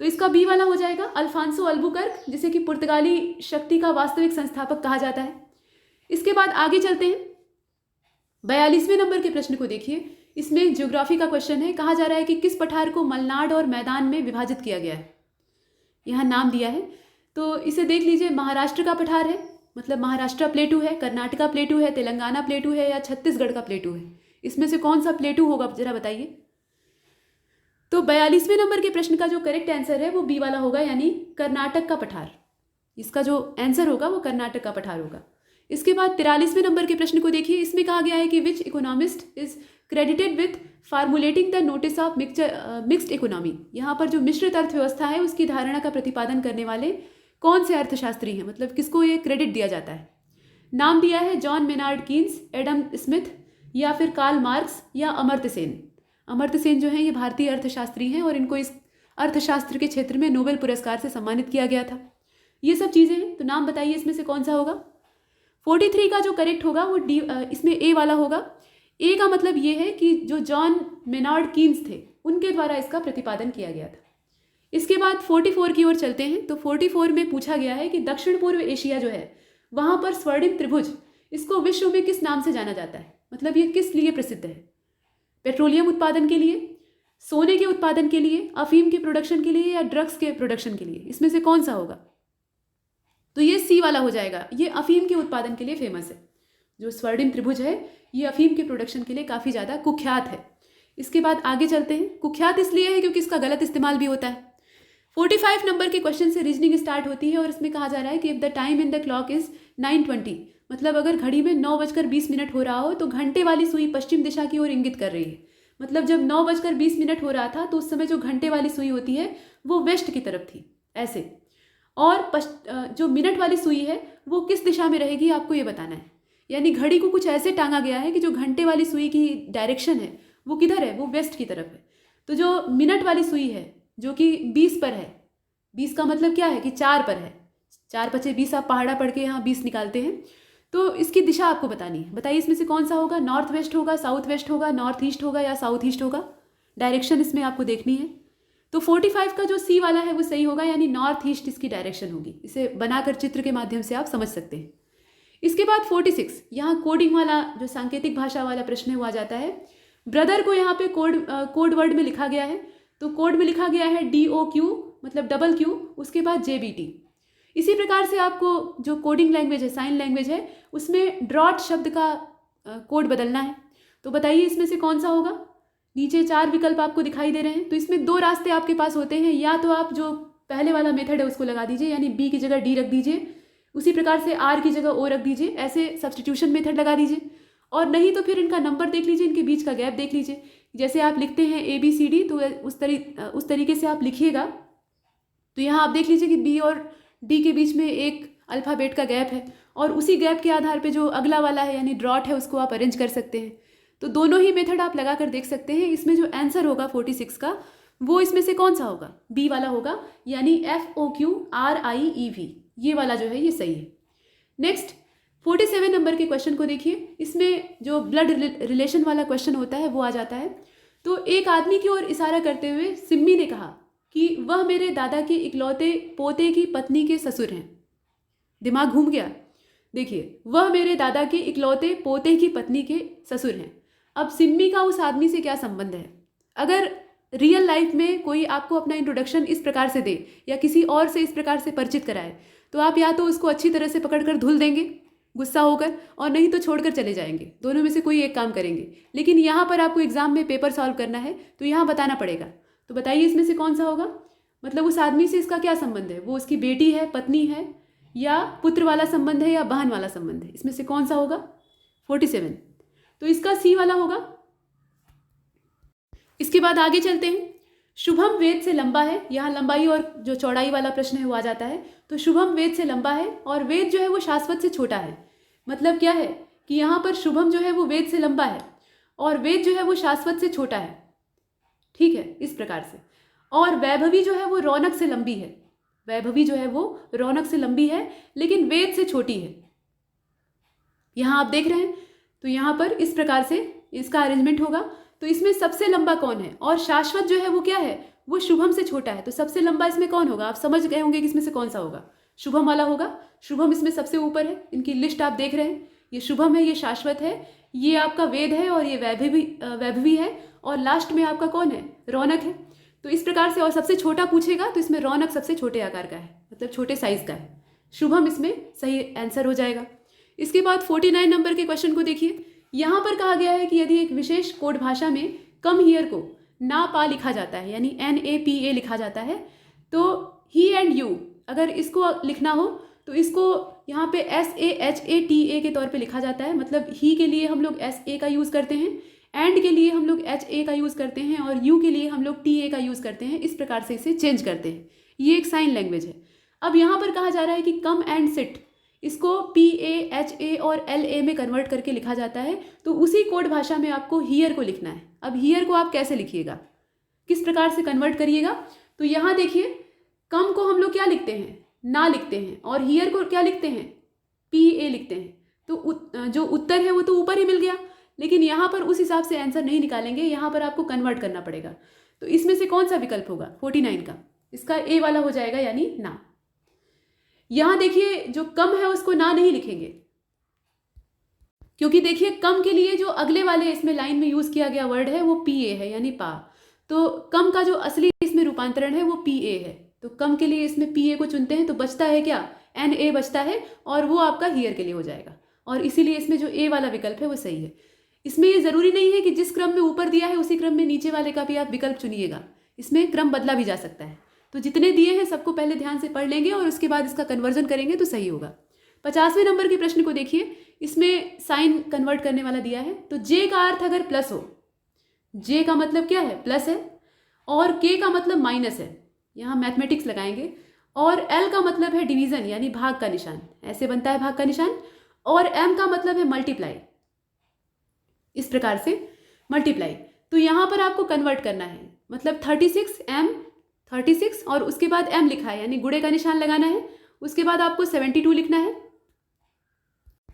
A: तो इसका बी वाला हो जाएगा अल्फांसो अल्बुकर्क, जिसे कि पुर्तगाली शक्ति का वास्तविक संस्थापक कहा जाता है। इसके बाद आगे चलते हैं। 42वें नंबर के प्रश्न को देखिए। इसमें ज्योग्राफी का क्वेश्चन है। कहा जा रहा है कि किस पठार को मलनाड और मैदान में विभाजित किया गया है, यहाँ नाम दिया है। तो इसे देख लीजिए, महाराष्ट्र का पठार है, मतलब महाराष्ट्र प्लेटू है, कर्नाटका प्लेटू है, तेलंगाना प्लेटू है, या छत्तीसगढ़ का प्लेटू है। इसमें से कौन सा प्लेटू होगा जरा बताइए। तो 42वें नंबर के प्रश्न का जो करेक्ट आंसर है वो बी वाला होगा, यानी कर्नाटक का पठार। इसका जो आंसर होगा वो कर्नाटक का पठार होगा। इसके बाद 43वें नंबर के प्रश्न को देखिए। इसमें कहा गया है कि which economist is credited with formulating the notice of mixed economy. यहाँ पर जो मिश्रित अर्थव्यवस्था है उसकी धारणा का प्रतिपादन करने वाले कौन से अर्थशास्त्री हैं, मतलब किसको ये क्रेडिट दिया जाता है। नाम दिया है John Maynard Keynes, Adam Smith, या फिर कार्ल मार्क्स, या अमर्त्य सेन। अमर्त्य सेन जो है ये भारतीय अर्थशास्त्री हैं और इनको इस अर्थशास्त्र के क्षेत्र में नोबेल पुरस्कार से सम्मानित किया गया था। ये सब चीज़ें हैं, तो नाम बताइए इसमें से कौन सा होगा। 43 का जो करेक्ट होगा वो डी इसमें ए वाला होगा। ए का मतलब ये है कि जो जॉन मेनार्ड कीन्स थे उनके द्वारा इसका प्रतिपादन किया गया था। इसके बाद 44 की ओर चलते हैं। तो 44 में पूछा गया है कि दक्षिण पूर्व एशिया जो है वहाँ पर स्वर्णिम त्रिभुज, इसको विश्व में किस नाम से जाना जाता है, मतलब ये किस लिए प्रसिद्ध है। पेट्रोलियम उत्पादन के लिए, सोने के उत्पादन के लिए, अफीम के प्रोडक्शन के लिए, या ड्रग्स के प्रोडक्शन के लिए, इसमें से कौन सा होगा। तो ये सी वाला हो जाएगा। ये अफीम के उत्पादन के लिए फेमस है। जो स्वर्णिम त्रिभुज है ये अफीम के प्रोडक्शन के लिए काफ़ी ज़्यादा कुख्यात है। इसके बाद आगे चलते हैं। कुख्यात इसलिए है क्योंकि इसका गलत इस्तेमाल भी होता है। 45 नंबर के क्वेश्चन से रीजनिंग स्टार्ट होती है और इसमें कहा जा रहा है कि if the time in the clock is 9:20, मतलब अगर घड़ी में 9:20 हो रहा हो तो घंटे वाली सुई पश्चिम दिशा की ओर इंगित कर रही है। मतलब जब 9:20 हो रहा था तो उस समय जो घंटे वाली सुई होती है वो वेस्ट की तरफ थी, ऐसे। और जो मिनट वाली सुई है वो किस दिशा में रहेगी आपको ये बताना है। यानी घड़ी को कुछ ऐसे टांगा गया है कि जो घंटे वाली सुई की डायरेक्शन है वो किधर है, वो वेस्ट की तरफ है। तो जो मिनट वाली सुई है जो कि 20 पर है, 20 का मतलब क्या है कि 4 पर है, 4 × 20 आप पहाड़ा पढ़ के यहाँ 20 निकालते हैं। तो इसकी दिशा आपको बतानी है। बताइए इसमें से कौन सा होगा। नॉर्थ वेस्ट होगा, साउथ वेस्ट होगा, नॉर्थ ईस्ट होगा, या साउथ ईस्ट होगा। डायरेक्शन इसमें आपको देखनी है। तो 45 का जो सी वाला है वो सही होगा, यानी नॉर्थ ईस्ट इसकी डायरेक्शन होगी। इसे बनाकर चित्र के माध्यम से आप समझ सकते हैं। इसके बाद 46, यहाँ कोडिंग वाला जो सांकेतिक भाषा वाला प्रश्न है वो आ जाता है। ब्रदर को यहाँ पे कोड वर्ड में लिखा गया है। तो कोड में लिखा गया है DOQ, मतलब डबल Q, उसके बाद JBT। इसी प्रकार से आपको जो कोडिंग लैंग्वेज है, साइन लैंग्वेज है, उसमें ड्रॉट शब्द का कोड बदलना है। तो बताइए इसमें से कौन सा होगा। नीचे 4 विकल्प आपको दिखाई दे रहे हैं। तो इसमें 2 रास्ते आपके पास होते हैं। या तो आप जो पहले वाला मेथड है उसको लगा दीजिए, यानी B की जगह D रख दीजिए, उसी प्रकार से R की जगह O रख दीजिए, ऐसे सब्सटीट्यूशन मेथड लगा दीजिए। और नहीं तो फिर इनका नंबर देख लीजिए, इनके बीच का गैप देख लीजिए। जैसे आप लिखते हैं ABCD तो उस तरीके से आप लिखिएगा। तो यहाँ आप देख लीजिए कि B और D के बीच में एक अल्फ़ाबेट का गैप है, और उसी गैप के आधार पे जो अगला वाला है यानी ड्रॉट है उसको आप अरेंज कर सकते हैं। तो दोनों ही मेथड आप लगा कर देख सकते हैं। इसमें जो आंसर होगा 46 का वो इसमें से कौन सा होगा, B वाला होगा, यानी FOQRIEV, ये वाला जो है ये सही है। नेक्स्ट 47 नंबर के क्वेश्चन को देखिए। इसमें जो ब्लड रिलेशन वाला क्वेश्चन होता है वो आ जाता है। तो एक आदमी की ओर इशारा करते हुए सिम्मी ने कहा कि वह मेरे दादा के इकलौते पोते की पत्नी के ससुर हैं। दिमाग घूम गया। देखिए, वह मेरे दादा के इकलौते पोते की पत्नी के ससुर हैं। अब सिम्मी का उस आदमी से क्या संबंध है। अगर रियल लाइफ में कोई आपको अपना इंट्रोडक्शन इस प्रकार से दे या किसी और से इस प्रकार से परिचित कराए तो आप या तो उसको अच्छी तरह से पकड़ कर धुल देंगे गुस्सा होकर, और नहीं तो छोड़कर चले जाएंगे। दोनों में से कोई एक काम करेंगे। लेकिन यहाँ पर आपको एग्जाम में पेपर सॉल्व करना है तो यहाँ बताना पड़ेगा। तो बताइए इसमें से कौन सा होगा। मतलब उस आदमी से इसका क्या संबंध है, वो उसकी बेटी है, पत्नी है, या पुत्र वाला संबंध है, या बहन वाला संबंध है। इसमें से कौन सा होगा 47। तो इसका सी वाला होगा। इसके बाद आगे चलते हैं। शुभम वेद से लंबा है। यहाँ लंबाई और जो चौड़ाई वाला प्रश्न है वो आ जाता है। तो शुभम वेद से लंबा है और वेद जो है वो शाश्वत से छोटा है। मतलब क्या है कि यहाँ पर शुभम जो है वो वेद से लंबा है और वेद जो है वो शाश्वत से छोटा है। ठीक है, इस प्रकार से। और वैभवी जो है वो रौनक से लंबी है। वैभवी जो है वो रौनक से लंबी है लेकिन वेद से छोटी है। यहाँ आप देख रहे हैं। तो यहाँ पर इस प्रकार से इसका अरेंजमेंट होगा। तो इसमें सबसे लंबा कौन है, और शाश्वत जो है वो क्या है, वो शुभम से छोटा है। तो सबसे लंबा इसमें कौन होगा, आप समझ गए होंगे कि इसमें से कौन सा होगा। शुभम वाला होगा। शुभम इसमें सबसे ऊपर है। इनकी लिस्ट आप देख रहे हैं। ये शुभम है, ये शाश्वत है, ये आपका वेद है, और ये वैभवी है, और लास्ट में आपका कौन है, रौनक है। तो इस प्रकार से। और सबसे छोटा पूछेगा तो इसमें रौनक सबसे छोटे आकार का है, मतलब छोटे साइज का है। शुभम इसमें सही आंसर हो जाएगा। इसके बाद 49 नंबर के क्वेश्चन को देखिए। यहाँ पर कहा गया है कि यदि एक विशेष कोड भाषा में कम हियर को ना पा लिखा जाता है, यानी NAPA लिखा जाता है, तो ही एंड यू अगर इसको लिखना हो तो इसको यहाँ पे SAHATA के तौर पे लिखा जाता है, मतलब ही के लिए हम लोग SA का यूज़ करते हैं, एंड के लिए हम लोग HA का यूज़ करते हैं और यू के लिए हम लोग TA का यूज़ करते हैं। इस प्रकार से इसे चेंज करते हैं। ये एक साइन लैंग्वेज है। अब यहाँ पर कहा जा रहा है कि कम एंड सिट, इसको PA, HA और LA में कन्वर्ट करके लिखा जाता है। तो उसी कोड भाषा में आपको हियर को लिखना है। अब हियर को आप कैसे लिखिएगा, किस प्रकार से कन्वर्ट करिएगा? तो यहाँ देखिए, कम को हम लोग क्या लिखते हैं, ना लिखते हैं, और हियर को क्या लिखते हैं, PA लिखते हैं। तो जो उत्तर है वो तो ऊपर ही मिल गया, लेकिन यहाँ पर उस हिसाब से आंसर नहीं निकालेंगे, यहाँ पर आपको कन्वर्ट करना पड़ेगा। तो इसमें से कौन सा विकल्प होगा 49 का? इसका A वाला हो जाएगा, यानी ना। यहाँ देखिए, जो कम है उसको ना नहीं लिखेंगे, क्योंकि देखिए कम के लिए जो अगले वाले इसमें लाइन में यूज़ किया गया वर्ड है वो PA है, यानी पा। तो कम का जो असली इसमें रूपांतरण है वो PA है। तो कम के लिए इसमें PA को चुनते हैं, तो बचता है क्या, NA बचता है, और वो आपका हियर के लिए हो जाएगा। और इसीलिए इसमें जो A वाला विकल्प है वो सही है। इसमें ये ज़रूरी नहीं है कि जिस क्रम में ऊपर दिया है उसी क्रम में नीचे वाले का भी आप विकल्प चुनिएगा। इसमें क्रम बदला भी जा सकता है। तो जितने दिए हैं सबको पहले ध्यान से पढ़ लेंगे और उसके बाद इसका कन्वर्जन करेंगे तो सही होगा। 50वें नंबर के प्रश्न को देखिए, इसमें साइन कन्वर्ट करने वाला दिया है। तो J का अर्थ अगर प्लस हो, J का मतलब क्या है, प्लस है, और K का मतलब माइनस है, यहाँ मैथमेटिक्स लगाएंगे, और L का मतलब है डिवीज़न यानी भाग का निशान, ऐसे बनता है भाग का निशान, और M का मतलब है मल्टीप्लाई, इस प्रकार से मल्टीप्लाई। तो यहाँ पर आपको कन्वर्ट करना है, मतलब 36 और उसके बाद M लिखा है यानी गुणे का निशान लगाना है। उसके बाद आपको 72 लिखना है,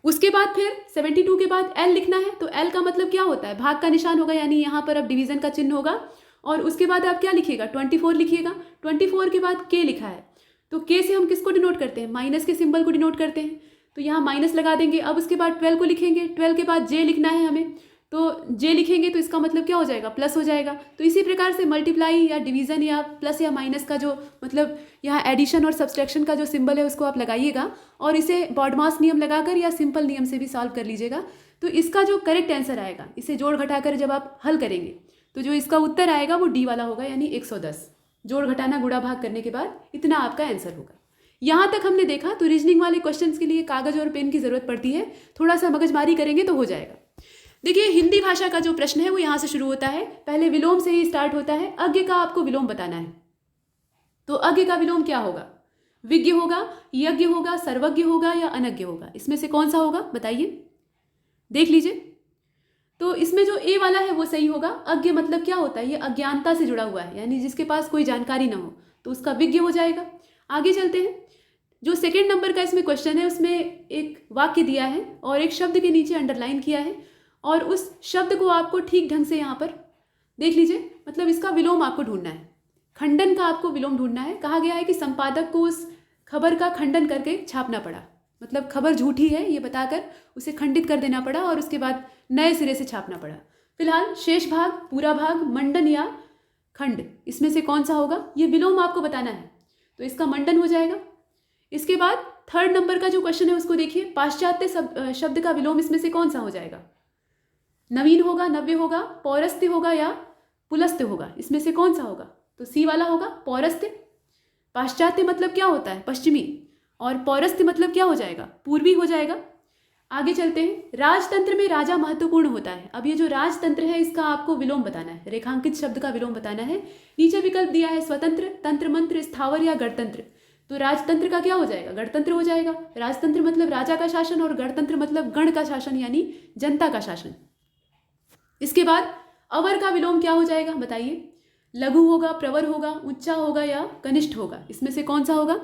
A: उसके बाद फिर 72 के बाद L लिखना है। तो L का मतलब क्या होता है, भाग का निशान होगा, यानी यहाँ पर अब डिवीज़न का चिन्ह होगा। और उसके बाद आप क्या लिखिएगा, 24 लिखिएगा। 24 के बाद K लिखा है, तो K से हम किसको डिनोट करते हैं, माइनस के सिंबल को डिनोट करते हैं, तो यहाँ माइनस लगा देंगे। अब उसके बाद 12 को लिखेंगे, 12 के बाद J लिखना है हमें, तो J लिखेंगे तो इसका मतलब क्या हो जाएगा, प्लस हो जाएगा। तो इसी प्रकार से मल्टीप्लाई या डिवीज़न या प्लस या माइनस का जो मतलब यहाँ एडिशन और सब्सट्रैक्शन का जो सिंबल है उसको आप लगाइएगा, और इसे बॉडमास नियम लगाकर या सिंपल नियम से भी सॉल्व कर लीजिएगा। तो इसका जो करेक्ट आंसर आएगा, इसे जोड़ घटाकर जब आप हल करेंगे तो जो इसका उत्तर आएगा वो D वाला होगा, यानी 110। जोड़ घटाना गुणा भाग करने के बाद इतना आपका आंसर होगा। यहाँ तक हमने देखा। तो रीजनिंग वाले क्वेश्चंस के लिए कागज और पेन की ज़रूरत पड़ती है, थोड़ा सा मगजमारी करेंगे तो हो जाएगा। देखिए, हिंदी भाषा का जो प्रश्न है वो यहाँ से शुरू होता है, पहले विलोम से ही स्टार्ट होता है। अज्ञ का आपको विलोम बताना है। तो अज्ञ का विलोम क्या होगा, विज्ञ होगा, यज्ञ होगा, सर्वज्ञ होगा या अनज्ञ होगा, इसमें से कौन सा होगा बताइए, देख लीजिए। तो इसमें जो A वाला है वो सही होगा। अज्ञ मतलब क्या होता है, ये अज्ञानता से जुड़ा हुआ है, यानी जिसके पास कोई जानकारी ना हो, तो उसका विज्ञ हो जाएगा। आगे चलते हैं। जो सेकंड नंबर का इसमें क्वेश्चन है उसमें एक वाक्य दिया है और एक शब्द के नीचे अंडरलाइन किया है, और उस शब्द को आपको ठीक ढंग से यहाँ पर देख लीजिए, मतलब इसका विलोम आपको ढूंढना है, खंडन का आपको विलोम ढूंढना है। कहा गया है कि संपादक को उस खबर का खंडन करके छापना पड़ा, मतलब खबर झूठी है ये बताकर उसे खंडित कर देना पड़ा और उसके बाद नए सिरे से छापना पड़ा। फिलहाल शेष भाग, पूरा भाग, मंडन या खंड, इसमें से कौन सा होगा, ये विलोम आपको बताना है। तो इसका मंडन हो जाएगा। इसके बाद थर्ड नंबर का जो क्वेश्चन है उसको देखिए, पाश्चात्य शब्द का विलोम इसमें से कौन सा हो जाएगा, नवीन होगा, नव्य होगा, पौरस्त्य होगा या पुलस्त्य होगा, इसमें से कौन सा होगा। तो सी वाला होगा, पौरस्त्य। पाश्चात्य मतलब क्या होता है, पश्चिमी, और पौरस्त्य मतलब क्या हो जाएगा, पूर्वी हो जाएगा। आगे चलते हैं। राजतंत्र में राजा महत्वपूर्ण होता है। अब ये जो राजतंत्र है इसका आपको विलोम बताना है, रेखांकित शब्द का विलोम बताना है। नीचे विकल्प दिया है स्वतंत्र, तंत्र मंत्र, स्थावर या गणतंत्र। तो राजतंत्र का क्या हो जाएगा, गणतंत्र हो जाएगा। राजतंत्र मतलब राजा का शासन और गणतंत्र मतलब गण का शासन यानी जनता का शासन। इसके बाद अवर का विलोम क्या हो जाएगा बताइए, लघु होगा, प्रवर होगा, ऊंचा होगा या कनिष्ठ होगा, इसमें से कौन सा होगा।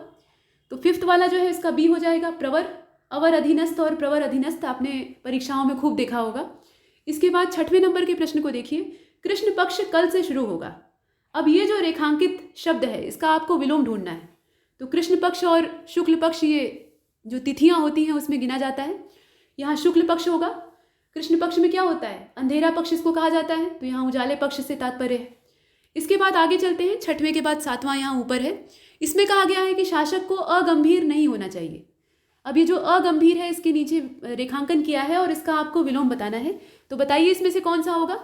A: तो फिफ्थ वाला जो है इसका बी हो जाएगा, प्रवर। अवर अधीनस्थ और प्रवर अधीनस्थ आपने परीक्षाओं में खूब देखा होगा। इसके बाद छठवें नंबर के प्रश्न को देखिए, कृष्ण पक्ष कल से शुरू होगा। अब ये जो रेखांकित शब्द है इसका आपको विलोम ढूंढना है। तो कृष्ण पक्ष और शुक्ल पक्ष ये जो तिथियां होती हैं उसमें गिना जाता है। यहाँ शुक्ल पक्ष होगा। कृष्ण पक्ष में क्या होता है, अंधेरा पक्ष इसको कहा जाता है, तो यहाँ उजाले पक्ष से तात्पर्य है। इसके बाद आगे चलते हैं। छठवें के बाद सातवां यहाँ ऊपर है। इसमें कहा गया है कि शासक को अगंभीर नहीं होना चाहिए। अब ये जो अगंभीर है इसके नीचे रेखांकन किया है और इसका आपको विलोम बताना है। तो बताइए इसमें से कौन सा होगा,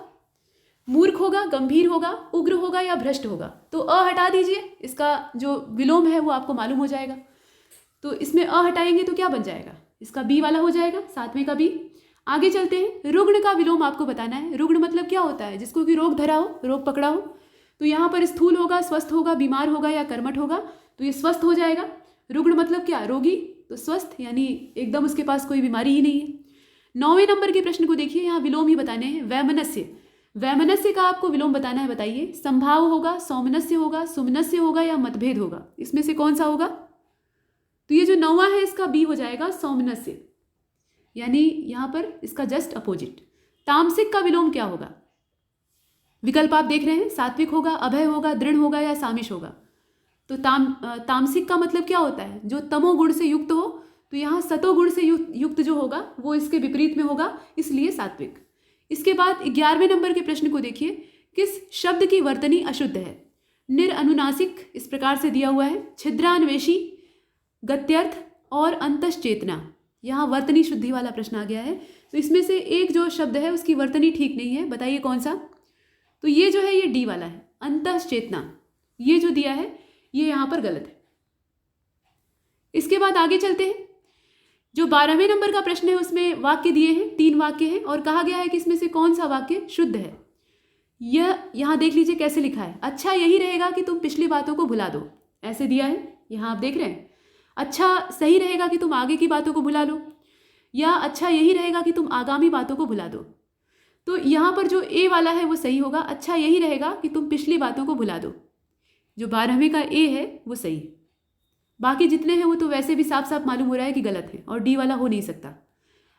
A: मूर्ख होगा, गंभीर होगा, उग्र होगा या भ्रष्ट होगा। तो अ हटा दीजिए, इसका जो विलोम है वो आपको मालूम हो जाएगा। तो इसमें अ हटाएंगे तो क्या बन जाएगा, इसका बी वाला हो जाएगा, 7वें का बी। आगे चलते हैं, रुग्ण का विलोम आपको बताना है। रुग्ण मतलब क्या होता है, जिसको कि रोग धरा हो, रोग पकड़ा हो। तो यहाँ पर स्थूल होगा, स्वस्थ होगा, बीमार होगा या कर्मठ होगा, तो ये स्वस्थ हो जाएगा। रुग्ण मतलब क्या, रोगी, तो स्वस्थ यानी एकदम उसके पास कोई बीमारी ही नहीं है। 9वें नंबर के प्रश्न को देखिए, यहाँ विलोम ही बताने हैं। वैमनस्य, वैमनस्य का आपको विलोम बताना है। बताइए, संभाव होगा, सौमनस्य होगा, सुमनस्य होगा या मतभेद होगा, इसमें से कौन सा होगा। तो ये जो 9वां है इसका बी हो जाएगा, सौमनस्य, यानी यहाँ पर इसका जस्ट अपोजिट। तामसिक का विलोम क्या होगा, विकल्प आप देख रहे हैं, सात्विक होगा, अभय होगा, दृढ़ होगा या सामिश होगा। तो तामसिक का मतलब क्या होता है, जो तमोगुण से युक्त हो। तो यहाँ सतोगुण से युक्त जो होगा वो इसके विपरीत में होगा, इसलिए सात्विक। इसके बाद 11वें नंबर के प्रश्न को देखिए, किस शब्द की वर्तनी अशुद्ध है। निरअनुनासिक इस प्रकार से दिया हुआ है, छिद्रान्वेषी, गत्यर्थ और अंतश्चेतना। यहाँ वर्तनी शुद्धि वाला प्रश्न आ गया है। तो इसमें से एक जो शब्द है उसकी वर्तनी ठीक नहीं है, बताइए कौन सा। तो ये जो है ये डी वाला है, अंतश्चेतना, ये जो दिया है ये यहाँ पर गलत है। इसके बाद आगे चलते हैं, जो 12वें नंबर का प्रश्न है उसमें वाक्य दिए हैं, 3 वाक्य हैं और कहा गया है कि इसमें से कौन सा वाक्य शुद्ध है। यह यहाँ देख लीजिए कैसे लिखा है, अच्छा यही रहेगा कि तुम पिछली बातों को भुला दो, ऐसे दिया है। यहाँ आप देख रहे हैं, अच्छा सही रहेगा कि तुम आगे की बातों को भुला लो, या अच्छा यही रहेगा कि तुम आगामी बातों को भुला दो। तो यहाँ पर जो ए वाला है वो सही होगा, अच्छा यही रहेगा कि तुम पिछली बातों को भुला दो। जो 12वें का ए है वो सही है, बाकी जितने हैं वो तो वैसे भी साफ साफ मालूम हो रहा है कि गलत है और डी वाला हो नहीं सकता।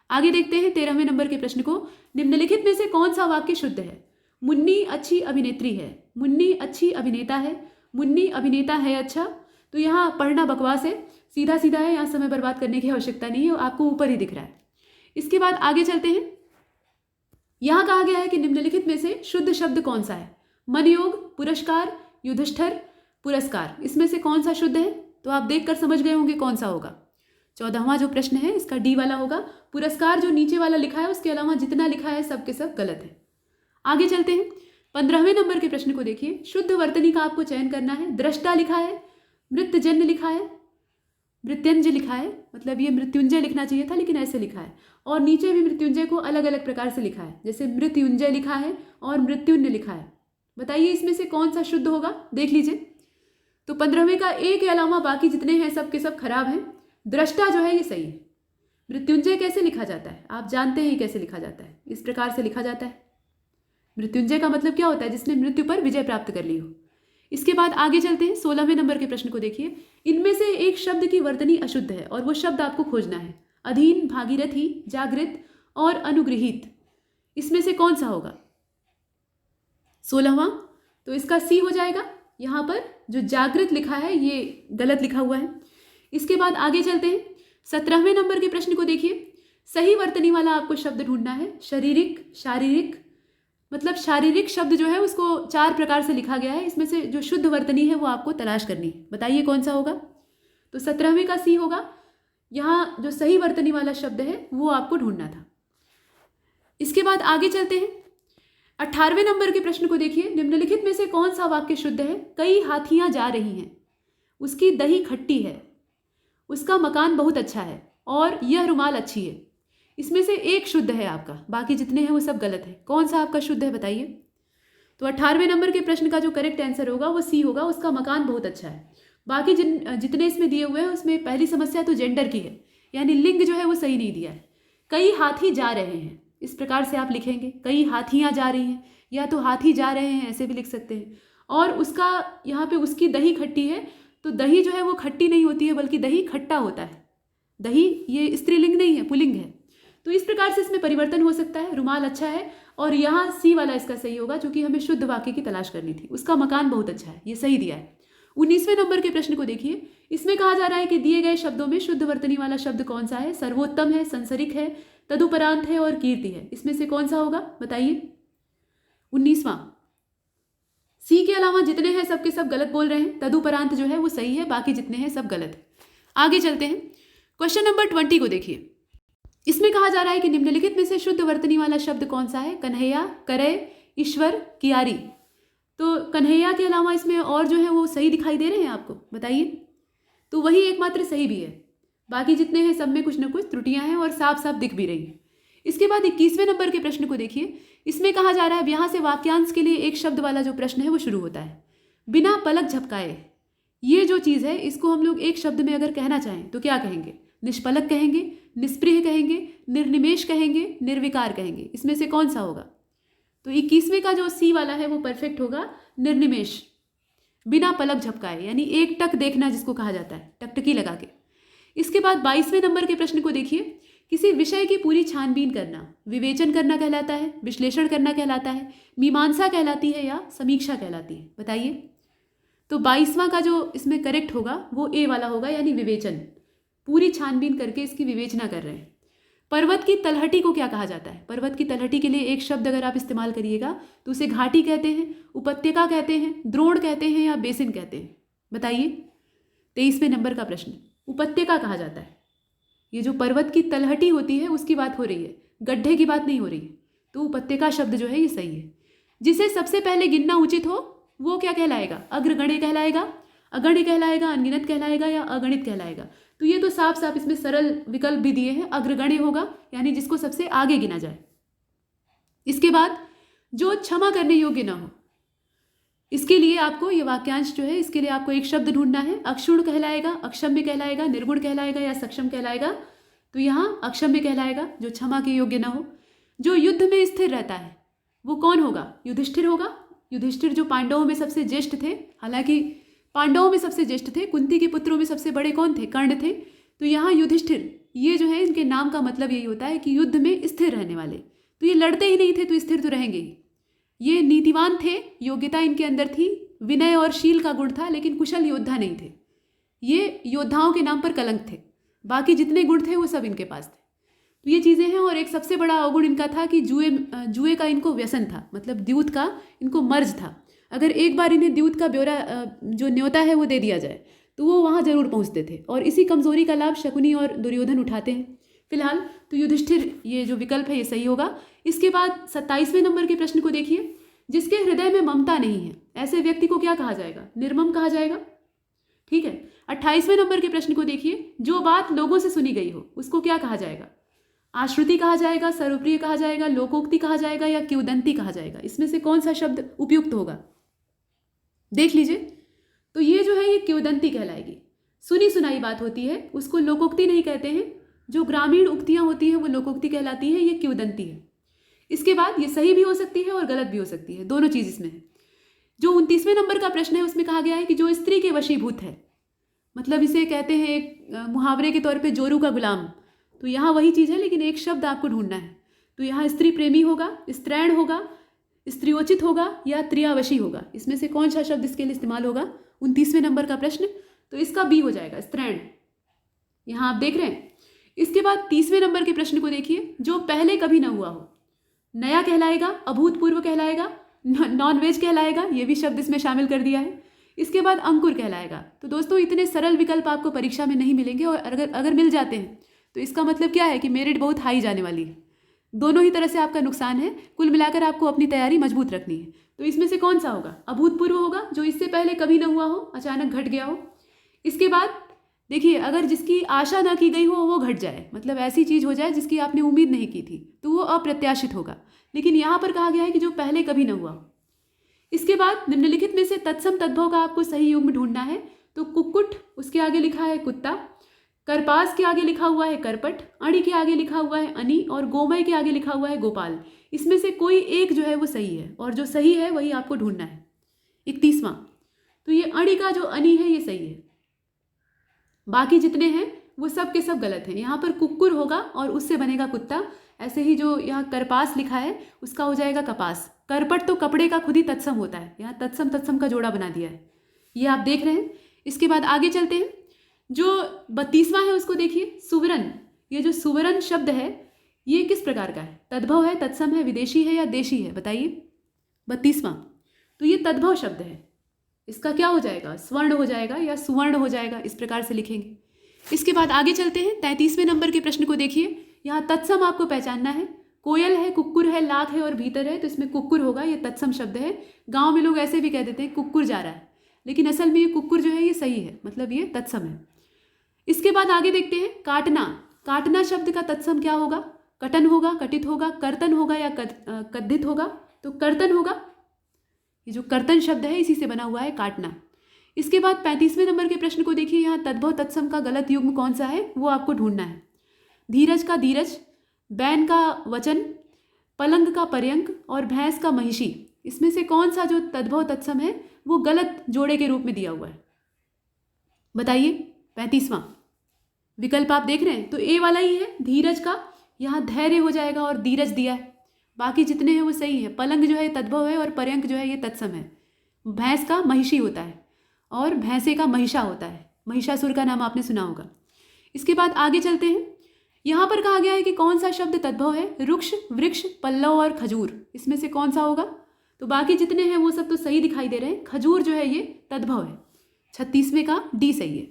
A: आगे देखते हैं 13वें नंबर के प्रश्न को, निम्नलिखित में से कौन सा वाक्य शुद्ध है। मुन्नी अच्छी अभिनेत्री है, मुन्नी अच्छी अभिनेता है, मुन्नी अभिनेता है अच्छा। तो यहाँ पढ़ना बकवास है, सीधा सीधा है, यहाँ समय बर्बाद करने की आवश्यकता नहीं है, आपको ऊपर ही दिख रहा है। इसके बाद आगे चलते हैं, यहाँ कहा गया है कि निम्नलिखित में से शुद्ध शब्द कौन सा है। मनयोग, पुरस्कार, युधिष्ठिर, पुरस्कार, इसमें से कौन सा शुद्ध है। तो आप देखकर समझ गए होंगे कौन सा होगा। 14वां जो प्रश्न है इसका डी वाला होगा। पुरस्कार जो नीचे वाला लिखा है उसके अलावा जितना लिखा है सब के सब गलत है। आगे चलते हैं, 15वें नंबर के प्रश्न को देखिए, शुद्ध वर्तनी का आपको चयन करना है। दृष्टा लिखा है, मृत्यजन्य लिखा है, मृत्युंजय लिखा है, मतलब ये मृत्युंजय लिखना चाहिए था लेकिन ऐसे लिखा है, और नीचे भी मृत्युंजय को अलग अलग प्रकार से लिखा है, जैसे मृत्युंजय लिखा है और मृत्युन्य लिखा है। बताइए इसमें से कौन सा शुद्ध होगा, देख लीजिए। तो 15वें का ए के अलावा बाकी जितने हैं सब के सब खराब हैं। दृष्टा जो है ये सही है। मृत्युंजय कैसे लिखा जाता है, आप जानते हैं कैसे लिखा जाता है, इस प्रकार से लिखा जाता है। मृत्युंजय का मतलब क्या होता है, जिसने मृत्यु पर विजय प्राप्त कर ली हो। इसके बाद आगे चलते हैं, 16वें नंबर के प्रश्न को देखिए, इनमें से एक शब्द की वर्तनी अशुद्ध है और वो शब्द आपको खोजना है। अधीन, भागीरथी, जागृत और अनुगृहीत, इसमें से कौन सा होगा। 16वां, तो इसका सी हो जाएगा। यहाँ पर जो जागृत लिखा है ये गलत लिखा हुआ है। इसके बाद आगे चलते हैं, 17वें नंबर के प्रश्न को देखिए, सही वर्तनी वाला आपको शब्द ढूंढना है। शारीरिक, शारीरिक, मतलब शारीरिक शब्द जो है उसको 4 प्रकार से लिखा गया है, इसमें से जो शुद्ध वर्तनी है वो आपको तलाश करनी है। बताइए कौन सा होगा। तो 17वें का सी होगा। यहाँ जो सही वर्तनी वाला शब्द है वो आपको ढूंढना था। इसके बाद आगे चलते हैं, 18वें नंबर के प्रश्न को देखिए, निम्नलिखित में से कौन सा वाक्य शुद्ध है। कई हाथियां जा रही हैं, उसकी दही खट्टी है, उसका मकान बहुत अच्छा है और यह रुमाल अच्छी है। इसमें से एक शुद्ध है आपका, बाकी जितने हैं वो सब गलत है। कौन सा आपका शुद्ध है बताइए। तो 18वें नंबर के प्रश्न का जो करेक्ट आंसर होगा वो सी होगा, उसका मकान बहुत अच्छा है। बाकी जितने इसमें दिए हुए हैं उसमें पहली समस्या तो जेंडर की है, यानी लिंग जो है वो सही नहीं दिया है। कई हाथी जा रहे हैं, इस प्रकार से आप लिखेंगे, कई हाथियां जा रही हैं, या तो हाथी जा रहे हैं ऐसे भी लिख सकते हैं। और उसका यहाँ पे उसकी दही खट्टी है, तो दही जो है वो खट्टी नहीं होती है बल्कि दही खट्टा होता है। दही ये स्त्रीलिंग नहीं है, पुल्लिंग है। तो इस प्रकार से इसमें परिवर्तन हो सकता है। रुमाल अच्छा है और यहाँ सी वाला इसका सही होगा, क्योंकि हमें शुद्ध वाक्य की तलाश करनी थी। उसका मकान बहुत अच्छा है, ये सही दिया है। 19वें नंबर के प्रश्न को देखिए, इसमें कहा जा रहा है कि दिए गए शब्दों में शुद्ध वर्तनी वाला शब्द कौन सा है। सर्वोत्तम है, संसरिक है, तदुपरांत है और कीर्ति है, इसमें से कौन सा होगा बताइए। 19वां, सी के अलावा जितने हैं सबके सब गलत बोल रहे हैं। तदुपरांत जो है वो सही है, बाकी जितने हैं सब गलत है। आगे चलते हैं, क्वेश्चन नंबर 20 को देखिए। इसमें कहा जा रहा है कि निम्नलिखित में से शुद्ध वर्तनी वाला शब्द कौन सा है। कन्हैया, करे, ईश्वर, कियारी। तो कन्हैया के अलावा इसमें और जो है वो सही दिखाई दे रहे हैं आपको, बताइए। तो वही एकमात्र सही भी है। बाकी जितने हैं सब में कुछ ना कुछ त्रुटियां हैं और साफ साफ दिख भी रही हैं। इसके बाद 21वें नंबर के प्रश्न को देखिए। इसमें कहा जा रहा है, अब यहाँ से वाक्यांश के लिए एक शब्द वाला जो प्रश्न है वो शुरू होता है। बिना पलक झपकाए, ये जो चीज़ है इसको हम लोग एक शब्द में अगर कहना चाहें तो क्या कहेंगे? निष्पलक कहेंगे, निष्प्रिय कहेंगे, निर्निमेष कहेंगे, निर्विकार कहेंगे। इसमें से कौन सा होगा? तो 21वें का जो सी वाला है वो परफेक्ट होगा, निर्निमेष, बिना पलक झपकाए, यानी एक टक देखना जिसको कहा जाता है, टकटकी लगा के। इसके बाद 22वें नंबर के प्रश्न को देखिए। किसी विषय की पूरी छानबीन करना विवेचन करना कहलाता है, विश्लेषण करना कहलाता है, मीमांसा कहलाती है या समीक्षा कहलाती है? बताइए। तो 22वां का जो इसमें करेक्ट होगा वो ए वाला होगा, यानी विवेचन। पूरी छानबीन करके इसकी विवेचना कर रहे हैं। पर्वत की तलहटी को क्या कहा जाता है? पर्वत की तलहटी के लिए एक शब्द अगर आप इस्तेमाल करिएगा तो उसे घाटी कहते हैं, उपत्यका कहते हैं, द्रोण कहते हैं या बेसिन कहते हैं? बताइए। 23वें नंबर का प्रश्न, उपत्यका कहा जाता है। ये जो पर्वत की तलहटी होती है उसकी बात हो रही है, गड्ढे की बात नहीं हो रही है। तो उपत्यका शब्द जो है ये सही है। जिसे सबसे पहले गिनना उचित हो वो क्या कहलाएगा? अग्रगण्य कहलाएगा, अगण्य कहलाएगा, अनगिनत कहलाएगा या अगणित कहलाएगा? तो ये तो साफ साफ इसमें सरल विकल्प भी दिए हैं, अग्रगण्य होगा, यानी जिसको सबसे आगे गिना जाए। इसके बाद जो क्षमा करने योग्य ना हो, इसके लिए आपको ये वाक्यांश जो है इसके लिए आपको एक शब्द ढूंढना है। अक्षुण कहलाएगा, अक्षम्य कहलाएगा, निर्गुण कहलाएगा या सक्षम कहलाएगा? तो यहाँ अक्षम्य कहलाएगा, जो क्षमा के योग्य ना हो। जो युद्ध में स्थिर रहता है वो कौन होगा? युधिष्ठिर होगा। युधिष्ठिर जो पांडवों में सबसे ज्येष्ठ थे, हालांकि पांडवों में सबसे ज्येष्ठ थे, कुंती के पुत्रों में सबसे बड़े कौन थे? कर्ण थे। तो यहाँ युधिष्ठिर, ये जो है इनके नाम का मतलब यही होता है कि युद्ध में स्थिर रहने वाले। तो ये लड़ते ही नहीं थे तो स्थिर तो रहेंगे ही। ये नीतिवान थे, योग्यता इनके अंदर थी, विनय और शील का गुण था, लेकिन कुशल योद्धा नहीं थे। ये योद्धाओं के नाम पर कलंक थे। बाकी जितने गुण थे वो सब इनके पास थे। तो ये चीज़ें हैं। और एक सबसे बड़ा अवगुण इनका था कि जुए का इनको व्यसन था, मतलब द्यूत का इनको मर्ज था। अगर एक बार इन्हें द्यूत का ब्यौरा जो न्योता है वो दे दिया जाए तो वो वहाँ जरूर पहुँचते थे, और इसी कमजोरी का लाभ शकुनी और दुर्योधन उठाते हैं फिलहाल। तो युधिष्ठिर ये जो विकल्प है ये सही होगा। इसके बाद 27वें नंबर के प्रश्न को देखिए। जिसके हृदय में ममता नहीं है ऐसे व्यक्ति को क्या कहा जाएगा? निर्मम कहा जाएगा। ठीक है। 28वें नंबर के प्रश्न को देखिए। जो बात लोगों से सुनी गई हो उसको क्या कहा जाएगा? आश्रुति कहा जाएगा, सर्वप्रिय कहा जाएगा, लोकोक्ति कहा जाएगा या किंवदंती कहा जाएगा? इसमें से कौन सा शब्द उपयुक्त होगा? देख लीजिए। तो ये जो है ये किंवदंती कहलाएगी। सुनी सुनाई बात होती है उसको लोकोक्ति नहीं कहते हैं। जो ग्रामीण उक्तियां होती हैं वो लोकोक्ति कहलाती है, ये किंवदंती है। इसके बाद ये सही भी हो सकती है और गलत भी हो सकती है, दोनों चीज़ इसमें है। जो 29वें नंबर का प्रश्न है उसमें कहा गया है कि जो स्त्री के वशीभूत है, मतलब इसे कहते हैं एक मुहावरे के तौर पे जोरू का गुलाम। तो यहाँ वही चीज़ है, लेकिन एक शब्द आपको ढूंढना है। तो यहाँ स्त्री प्रेमी होगा, स्त्रैण होगा, स्त्रियोचित होगा या त्रियावशी होगा? इसमें से कौन सा शब्द इसके लिए इस्तेमाल होगा? 29वें नंबर का प्रश्न। तो इसका बी हो जाएगा, स्त्रैण। यहाँ आप देख रहे हैं। इसके बाद 30वें नंबर के प्रश्न को देखिए। जो पहले कभी ना हुआ हो, नया कहलाएगा, अभूतपूर्व कहलाएगा, नॉन वेज कहलाएगा, ये भी शब्द इसमें शामिल कर दिया है। इसके बाद अंकुर कहलाएगा। तो दोस्तों इतने सरल विकल्प आपको परीक्षा में नहीं मिलेंगे, और अगर मिल जाते हैं तो इसका मतलब क्या है कि मेरिट बहुत हाई जाने वाली है। दोनों ही तरह से आपका नुकसान है। कुल मिलाकर आपको अपनी तैयारी मजबूत रखनी है। तो इसमें से कौन सा होगा? अभूतपूर्व होगा, जो इससे पहले कभी ना हुआ हो, अचानक घट गया हो। इसके बाद देखिए, अगर जिसकी आशा ना की गई हो वो घट जाए, मतलब ऐसी चीज़ हो जाए जिसकी आपने उम्मीद नहीं की थी, तो वो अप्रत्याशित होगा। लेकिन यहाँ पर कहा गया है कि जो पहले कभी ना हुआ हो। इसके बाद निम्नलिखित में से तत्सम तद्भव का आपको सही युग्म ढूंढना है। तो कुक्कुट, उसके आगे लिखा है कुत्ता, करपास के आगे लिखा हुआ है करपट, अणि के आगे लिखा हुआ है अनि, और गोमय के आगे लिखा हुआ है गोपाल। इसमें से कोई एक जो है वो सही है, और जो सही है वही आपको ढूंढना है। 31वां, तो ये अणि का जो अनि है ये सही है, बाकी जितने हैं वो सब के सब गलत हैं। यहाँ पर कुक्कुर होगा और उससे बनेगा कुत्ता। ऐसे ही जो यहाँ करपास लिखा है उसका हो जाएगा कपास। करपट तो कपड़े का खुद ही तत्सम होता है, यहाँ तत्सम तत्सम का जोड़ा बना दिया है, ये आप देख रहे हैं। इसके बाद आगे चलते हैं। जो 32वां है उसको देखिए, सुवरन। ये जो सुवरन शब्द है ये किस प्रकार का है? तद्भव है, तत्सम है, विदेशी है या देशी है? बताइए। 32वां, तो ये तद्भव शब्द है। इसका क्या हो जाएगा? स्वर्ण हो जाएगा या सुवर्ण हो जाएगा, इस प्रकार से लिखेंगे। इसके बाद आगे चलते हैं। 33वें नंबर के प्रश्न को देखिए। यहाँ तत्सम आपको पहचानना है। कोयल है, कुक्कुर है, लाख है और भीतर है, तो इसमें कुक्कुर होगा, ये तत्सम शब्द है। गाँव में लोग ऐसे भी कह देते हैं कुक्कुर जा रहा है, लेकिन असल में ये कुक्कुर जो है ये सही है, मतलब ये तत्सम है। इसके बाद आगे देखते हैं काटना। काटना शब्द का तत्सम क्या होगा? कटन होगा, कटित होगा, कर्तन होगा या कद्धित होगा? तो कर्तन होगा। ये जो कर्तन शब्द है इसी से बना हुआ है काटना। इसके बाद 35वें नंबर के प्रश्न को देखिए। यहाँ तद्भव तत्सम का गलत युग्म कौन सा है वो आपको ढूंढना है। धीरज का धीरज, बैन का वचन, पलंग का पर्यंक और भैंस का महिषी, इसमें से कौन सा जो तद्भव तत्सम है वो गलत जोड़े के रूप में दिया हुआ है? बताइए। 35वां विकल्प आप देख रहे हैं तो ए वाला ही है धीरज का। यहाँ धैर्य हो जाएगा और धीरज दिया है, बाकी जितने हैं वो सही है। पलंग जो है तद्भव है और पर्यंक जो है ये तत्सम है। भैंस का महिषी होता है और भैंसे का महिषा होता है। महिषासुर का नाम आपने सुना होगा। इसके बाद आगे चलते हैं। यहाँ पर कहा गया है कि कौन सा शब्द तद्भव है? रुक्ष, वृक्ष, पल्लव और खजूर, इसमें से कौन सा होगा? तो बाकी जितने हैं वो सब तो सही दिखाई दे रहे हैं। खजूर जो है ये तद्भव है। 36वें का डी सही है।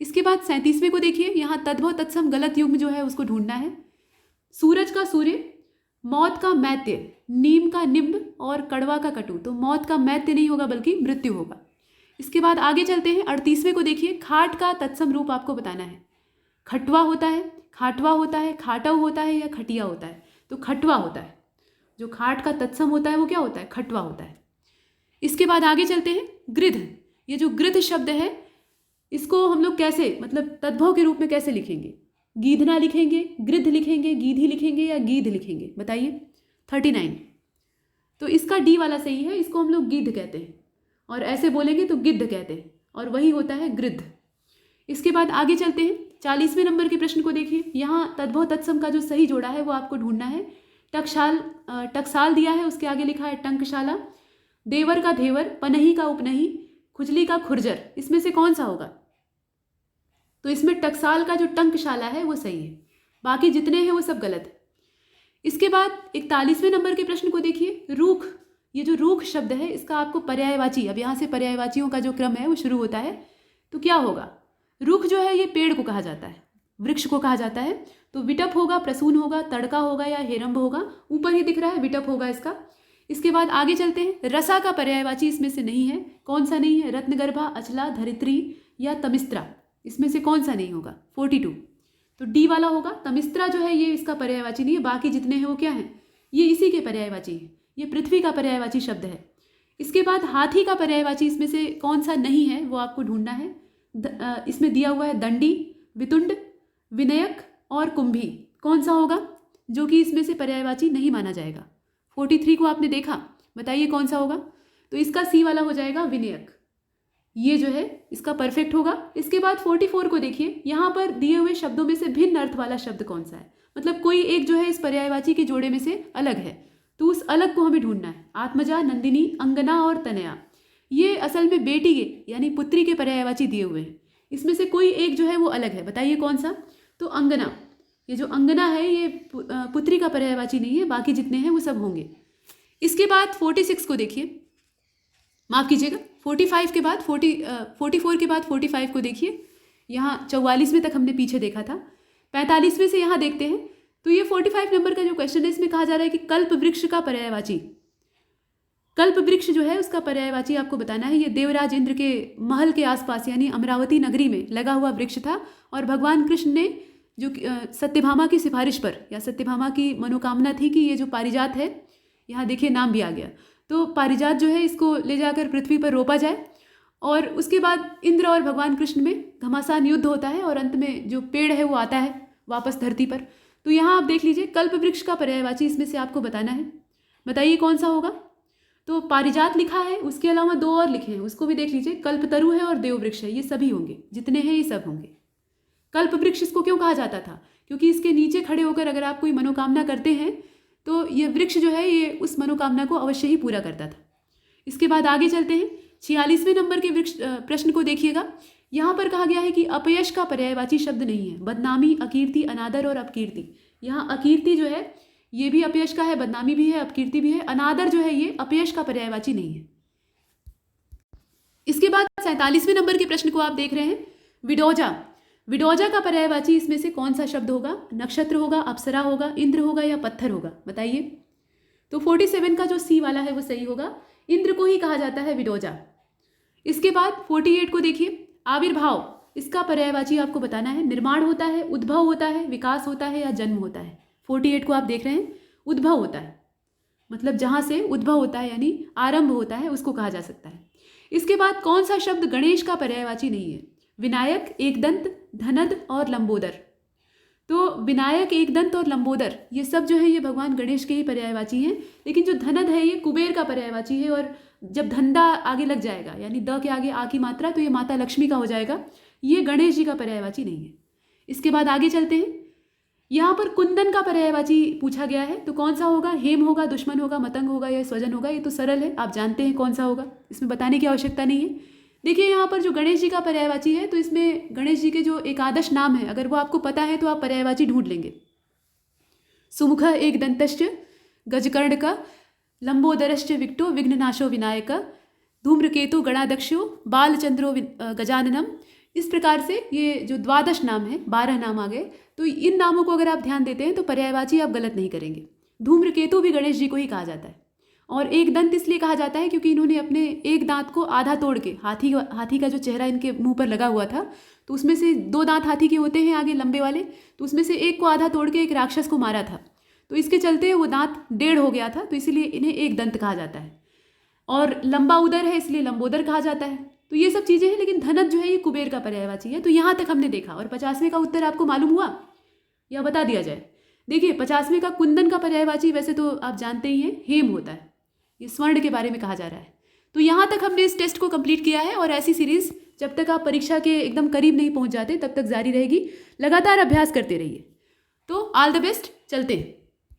A: इसके बाद 37वें को देखिए। यहाँ तद्भव तत्सम गलत युग्म जो है उसको ढूंढना है। सूरज का सूर्य, मौत का मैत्य, नीम का निम्ब और कड़वा का कटु। तो मौत का मैत्य नहीं होगा बल्कि मृत्यु होगा। इसके बाद आगे चलते हैं। 38वें को देखिए। खाट का तत्सम रूप आपको बताना है। खटवा होता है, खाटवा होता है, खाटव होता है या खटिया होता है? तो खटवा होता है। जो खाट का तत्सम होता है वो क्या होता है? खटवा होता है। इसके बाद आगे चलते हैं। गृध, ये जो गृध शब्द है इसको हम लोग कैसे, मतलब तद्भव के रूप में कैसे लिखेंगे? गीधना लिखेंगे, गृध लिखेंगे, गीधी लिखेंगे या गीध लिखेंगे? बताइए। 39 तो इसका डी वाला सही है। इसको हम लोग गिद्ध कहते हैं और ऐसे बोलेंगे तो गिद्ध कहते हैं और वही होता है गृध। इसके बाद आगे चलते हैं। 40वें नंबर के प्रश्न को देखिए। यहाँ तद्भव तत्सम का जो सही जोड़ा है वो आपको ढूंढना है। टकसाल दिया है, उसके आगे लिखा है टंकशाला। देवर का धेवर, पनही का उपनही, खुजली का खुरजर, इसमें से कौन सा होगा? तो इसमें टकसाल का जो टंकशाला है वो सही है, बाकी जितने हैं वो सब गलत है। इसके बाद 41वें नंबर के प्रश्न को देखिए। रूख, ये जो रूख शब्द है इसका आपको पर्यायवाची, अब यहाँ से पर्यायवाचियों का जो क्रम है वो शुरू होता है। तो क्या होगा? रूख जो है ये पेड़ को कहा जाता है, वृक्ष को कहा जाता है। तो विटप होगा, प्रसून होगा, तड़का होगा या हेरंब होगा? ऊपर ही दिख रहा है, विटप होगा इसका। इसके बाद आगे चलते हैं। रसा का पर्यायवाची इसमें से नहीं है। कौन सा नहीं है? रत्नगर्भा, अचला, धरित्री या तमिस्त्रा, इसमें से कौन सा नहीं होगा? 42 तो डी वाला होगा। तमिस्त्रा जो है ये इसका पर्यायवाची नहीं है, बाकी जितने हैं वो क्या हैं? ये इसी के पर्यायवाची है। ये पृथ्वी का पर्यायवाची शब्द है। इसके बाद हाथी का पर्यायवाची इसमें से कौन सा नहीं है वो आपको ढूंढना है। इसमें दिया हुआ है दंडी, वितुंड, विनयक और कुंभी, कौन सा होगा जो कि इसमें से पर्यायवाची नहीं माना जाएगा? 43 को आपने देखा, बताइए कौन सा होगा? तो इसका सी वाला हो जाएगा विनयक, ये जो है इसका परफेक्ट होगा। इसके बाद 44 को देखिए। यहाँ पर दिए हुए शब्दों में से भिन्न अर्थ वाला शब्द कौन सा है? मतलब कोई एक जो है इस पर्यायवाची के जोड़े में से अलग है, तो उस अलग को हमें ढूंढना है। आत्मजा, नंदिनी, अंगना और तनया, ये असल में बेटी के यानी पुत्री के पर्यायवाची दिए हुए हैं। इसमें से कोई एक जो है वो अलग है, बताइए कौन सा? तो अंगना, ये जो अंगना है ये पुत्री का पर्यायवाची नहीं है, बाकी जितने हैं वो सब होंगे। इसके बाद 46 को देखिए, माफ़ कीजिएगा 45 के बाद 44 के बाद 45 को देखिए। यहाँ 44वें तक हमने पीछे देखा था, 45वें से यहाँ देखते हैं। तो ये 45 नंबर का जो क्वेश्चन है इसमें कहा जा रहा है कि कल्प वृक्ष का पर्यायवाची, कल्प वृक्ष जो है उसका पर्यायवाची आपको बताना है। ये देवराज इंद्र के महल के आसपास यानी अमरावती नगरी में लगा हुआ वृक्ष था और भगवान कृष्ण ने जो सत्यभामा की सिफारिश पर या सत्यभामा की मनोकामना थी कि ये जो पारिजात है, यहाँ देखिए नाम भी आ गया, तो पारिजात जो है इसको ले जाकर पृथ्वी पर रोपा जाए। और उसके बाद इंद्र और भगवान कृष्ण में घमासान युद्ध होता है और अंत में जो पेड़ है वो आता है वापस धरती पर। तो यहाँ आप देख लीजिए कल्प वृक्ष का पर्यायवाची इसमें से आपको बताना है, बताइए कौन सा होगा? तो पारिजात लिखा है, उसके अलावा 2 और लिखे हैं, उसको भी देख लीजिए। कल्पतरु है और देववृक्ष है, ये सभी होंगे, जितने हैं ये सब होंगे। कल्प वृक्ष इसको क्यों कहा जाता था? क्योंकि इसके नीचे खड़े होकर अगर आप कोई मनोकामना करते हैं तो ये वृक्ष जो है ये उस मनोकामना को अवश्य ही पूरा करता था। इसके बाद आगे चलते हैं। 46वें नंबर के प्रश्न को देखिएगा। यहाँ पर कहा गया है कि अपयश का पर्यायवाची शब्द नहीं है। बदनामी, अकीर्ति, अनादर और अपकीर्ति। यहाँ अकीर्ति जो है ये भी अपयश का है, बदनामी भी है, अपकीर्ति भी है। अनादर जो है ये अपयश का पर्यायवाची नहीं है। इसके बाद 47वें नंबर के प्रश्न को आप देख रहे हैं। विडोजा, विडोजा का पर्यायवाची इसमें से कौन सा शब्द होगा? नक्षत्र होगा, अप्सरा होगा, इंद्र होगा या पत्थर होगा? बताइए। तो 47 का जो सी वाला है वो सही होगा, इंद्र को ही कहा जाता है विडोजा। इसके बाद 48 को देखिए। आविर्भाव, इसका पर्यायवाची आपको बताना है। निर्माण होता है, उद्भव होता है, विकास होता है या जन्म होता है। 48 को आप देख रहे हैं, उद्भव होता है, मतलब जहाँ से उद्भव होता है यानी आरंभ होता है उसको कहा जा सकता है। इसके बाद कौन सा शब्द गणेश का पर्यायवाची नहीं है? विनायक, एकदंत, धनद और लंबोदर। तो विनायक, एकदंत और लंबोदर ये सब जो है ये भगवान गणेश के ही पर्यायवाची हैं, लेकिन जो धनद है ये कुबेर का पर्यायवाची है। और जब धंधा आगे लग जाएगा यानी द के आगे आ की मात्रा तो ये माता लक्ष्मी का हो जाएगा, ये गणेश जी का पर्यायवाची नहीं है। इसके बाद आगे चलते हैं। यहाँ पर कुंदन का पर्यायवाची पूछा गया है, तो कौन सा होगा? हेम होगा, दुश्मन होगा, मतंग होगा या स्वजन होगा? ये तो सरल है, आप जानते हैं कौन सा होगा, इसमें बताने की आवश्यकता नहीं है। देखिए यहाँ पर जो गणेश जी का पर्यायवाची है तो इसमें गणेश जी के जो एकादश नाम है अगर वो आपको पता है तो आप पर्यायवाची ढूंढ लेंगे। सुमुख एक दंतश्च गजकर्णक, लंबोदरश्च विकटो विघ्ननाशो विनायक, धूम्रकेतु गणाध्यक्षो बालचंद्रो गजाननम। इस प्रकार से ये जो द्वादश नाम है, 12 नाम आ गए, तो इन नामों को अगर आप ध्यान देते हैं तो पर्यायवाची आप गलत नहीं करेंगे। धूम्रकेतु भी गणेश जी को ही कहा जाता है और एक दंत इसलिए कहा जाता है क्योंकि इन्होंने अपने एक दांत को आधा तोड़ के, हाथी का जो चेहरा इनके मुंह पर लगा हुआ था तो उसमें से 2 दांत हाथी के होते हैं आगे लंबे वाले, तो उसमें से एक को आधा तोड़ के एक राक्षस को मारा था, तो इसके चलते वो दांत 1.5 हो गया था, तो इसीलिए इन्हें एक दंत कहा जाता है। और लंबा उदर है इसलिए लंबोदर कहा जाता है। तो ये सब चीज़ें हैं, लेकिन धनद जो है ये कुबेर का पर्यायवाची है। तो यहाँ तक हमने देखा और 50वें का उत्तर आपको मालूम हुआ या बता दिया जाए? देखिए 50वें का कुंदन का पर्यायवाची वैसे तो आप जानते ही हैं, हेम होता है, ये स्वर्ण के बारे में कहा जा रहा है। तो यहाँ तक हमने इस टेस्ट को कंप्लीट किया है और ऐसी सीरीज़ जब तक आप परीक्षा के एकदम करीब नहीं पहुँच जाते तब तक जारी रहेगी। लगातार अभ्यास करते रहिए। तो ऑल द बेस्ट, चलते हैं।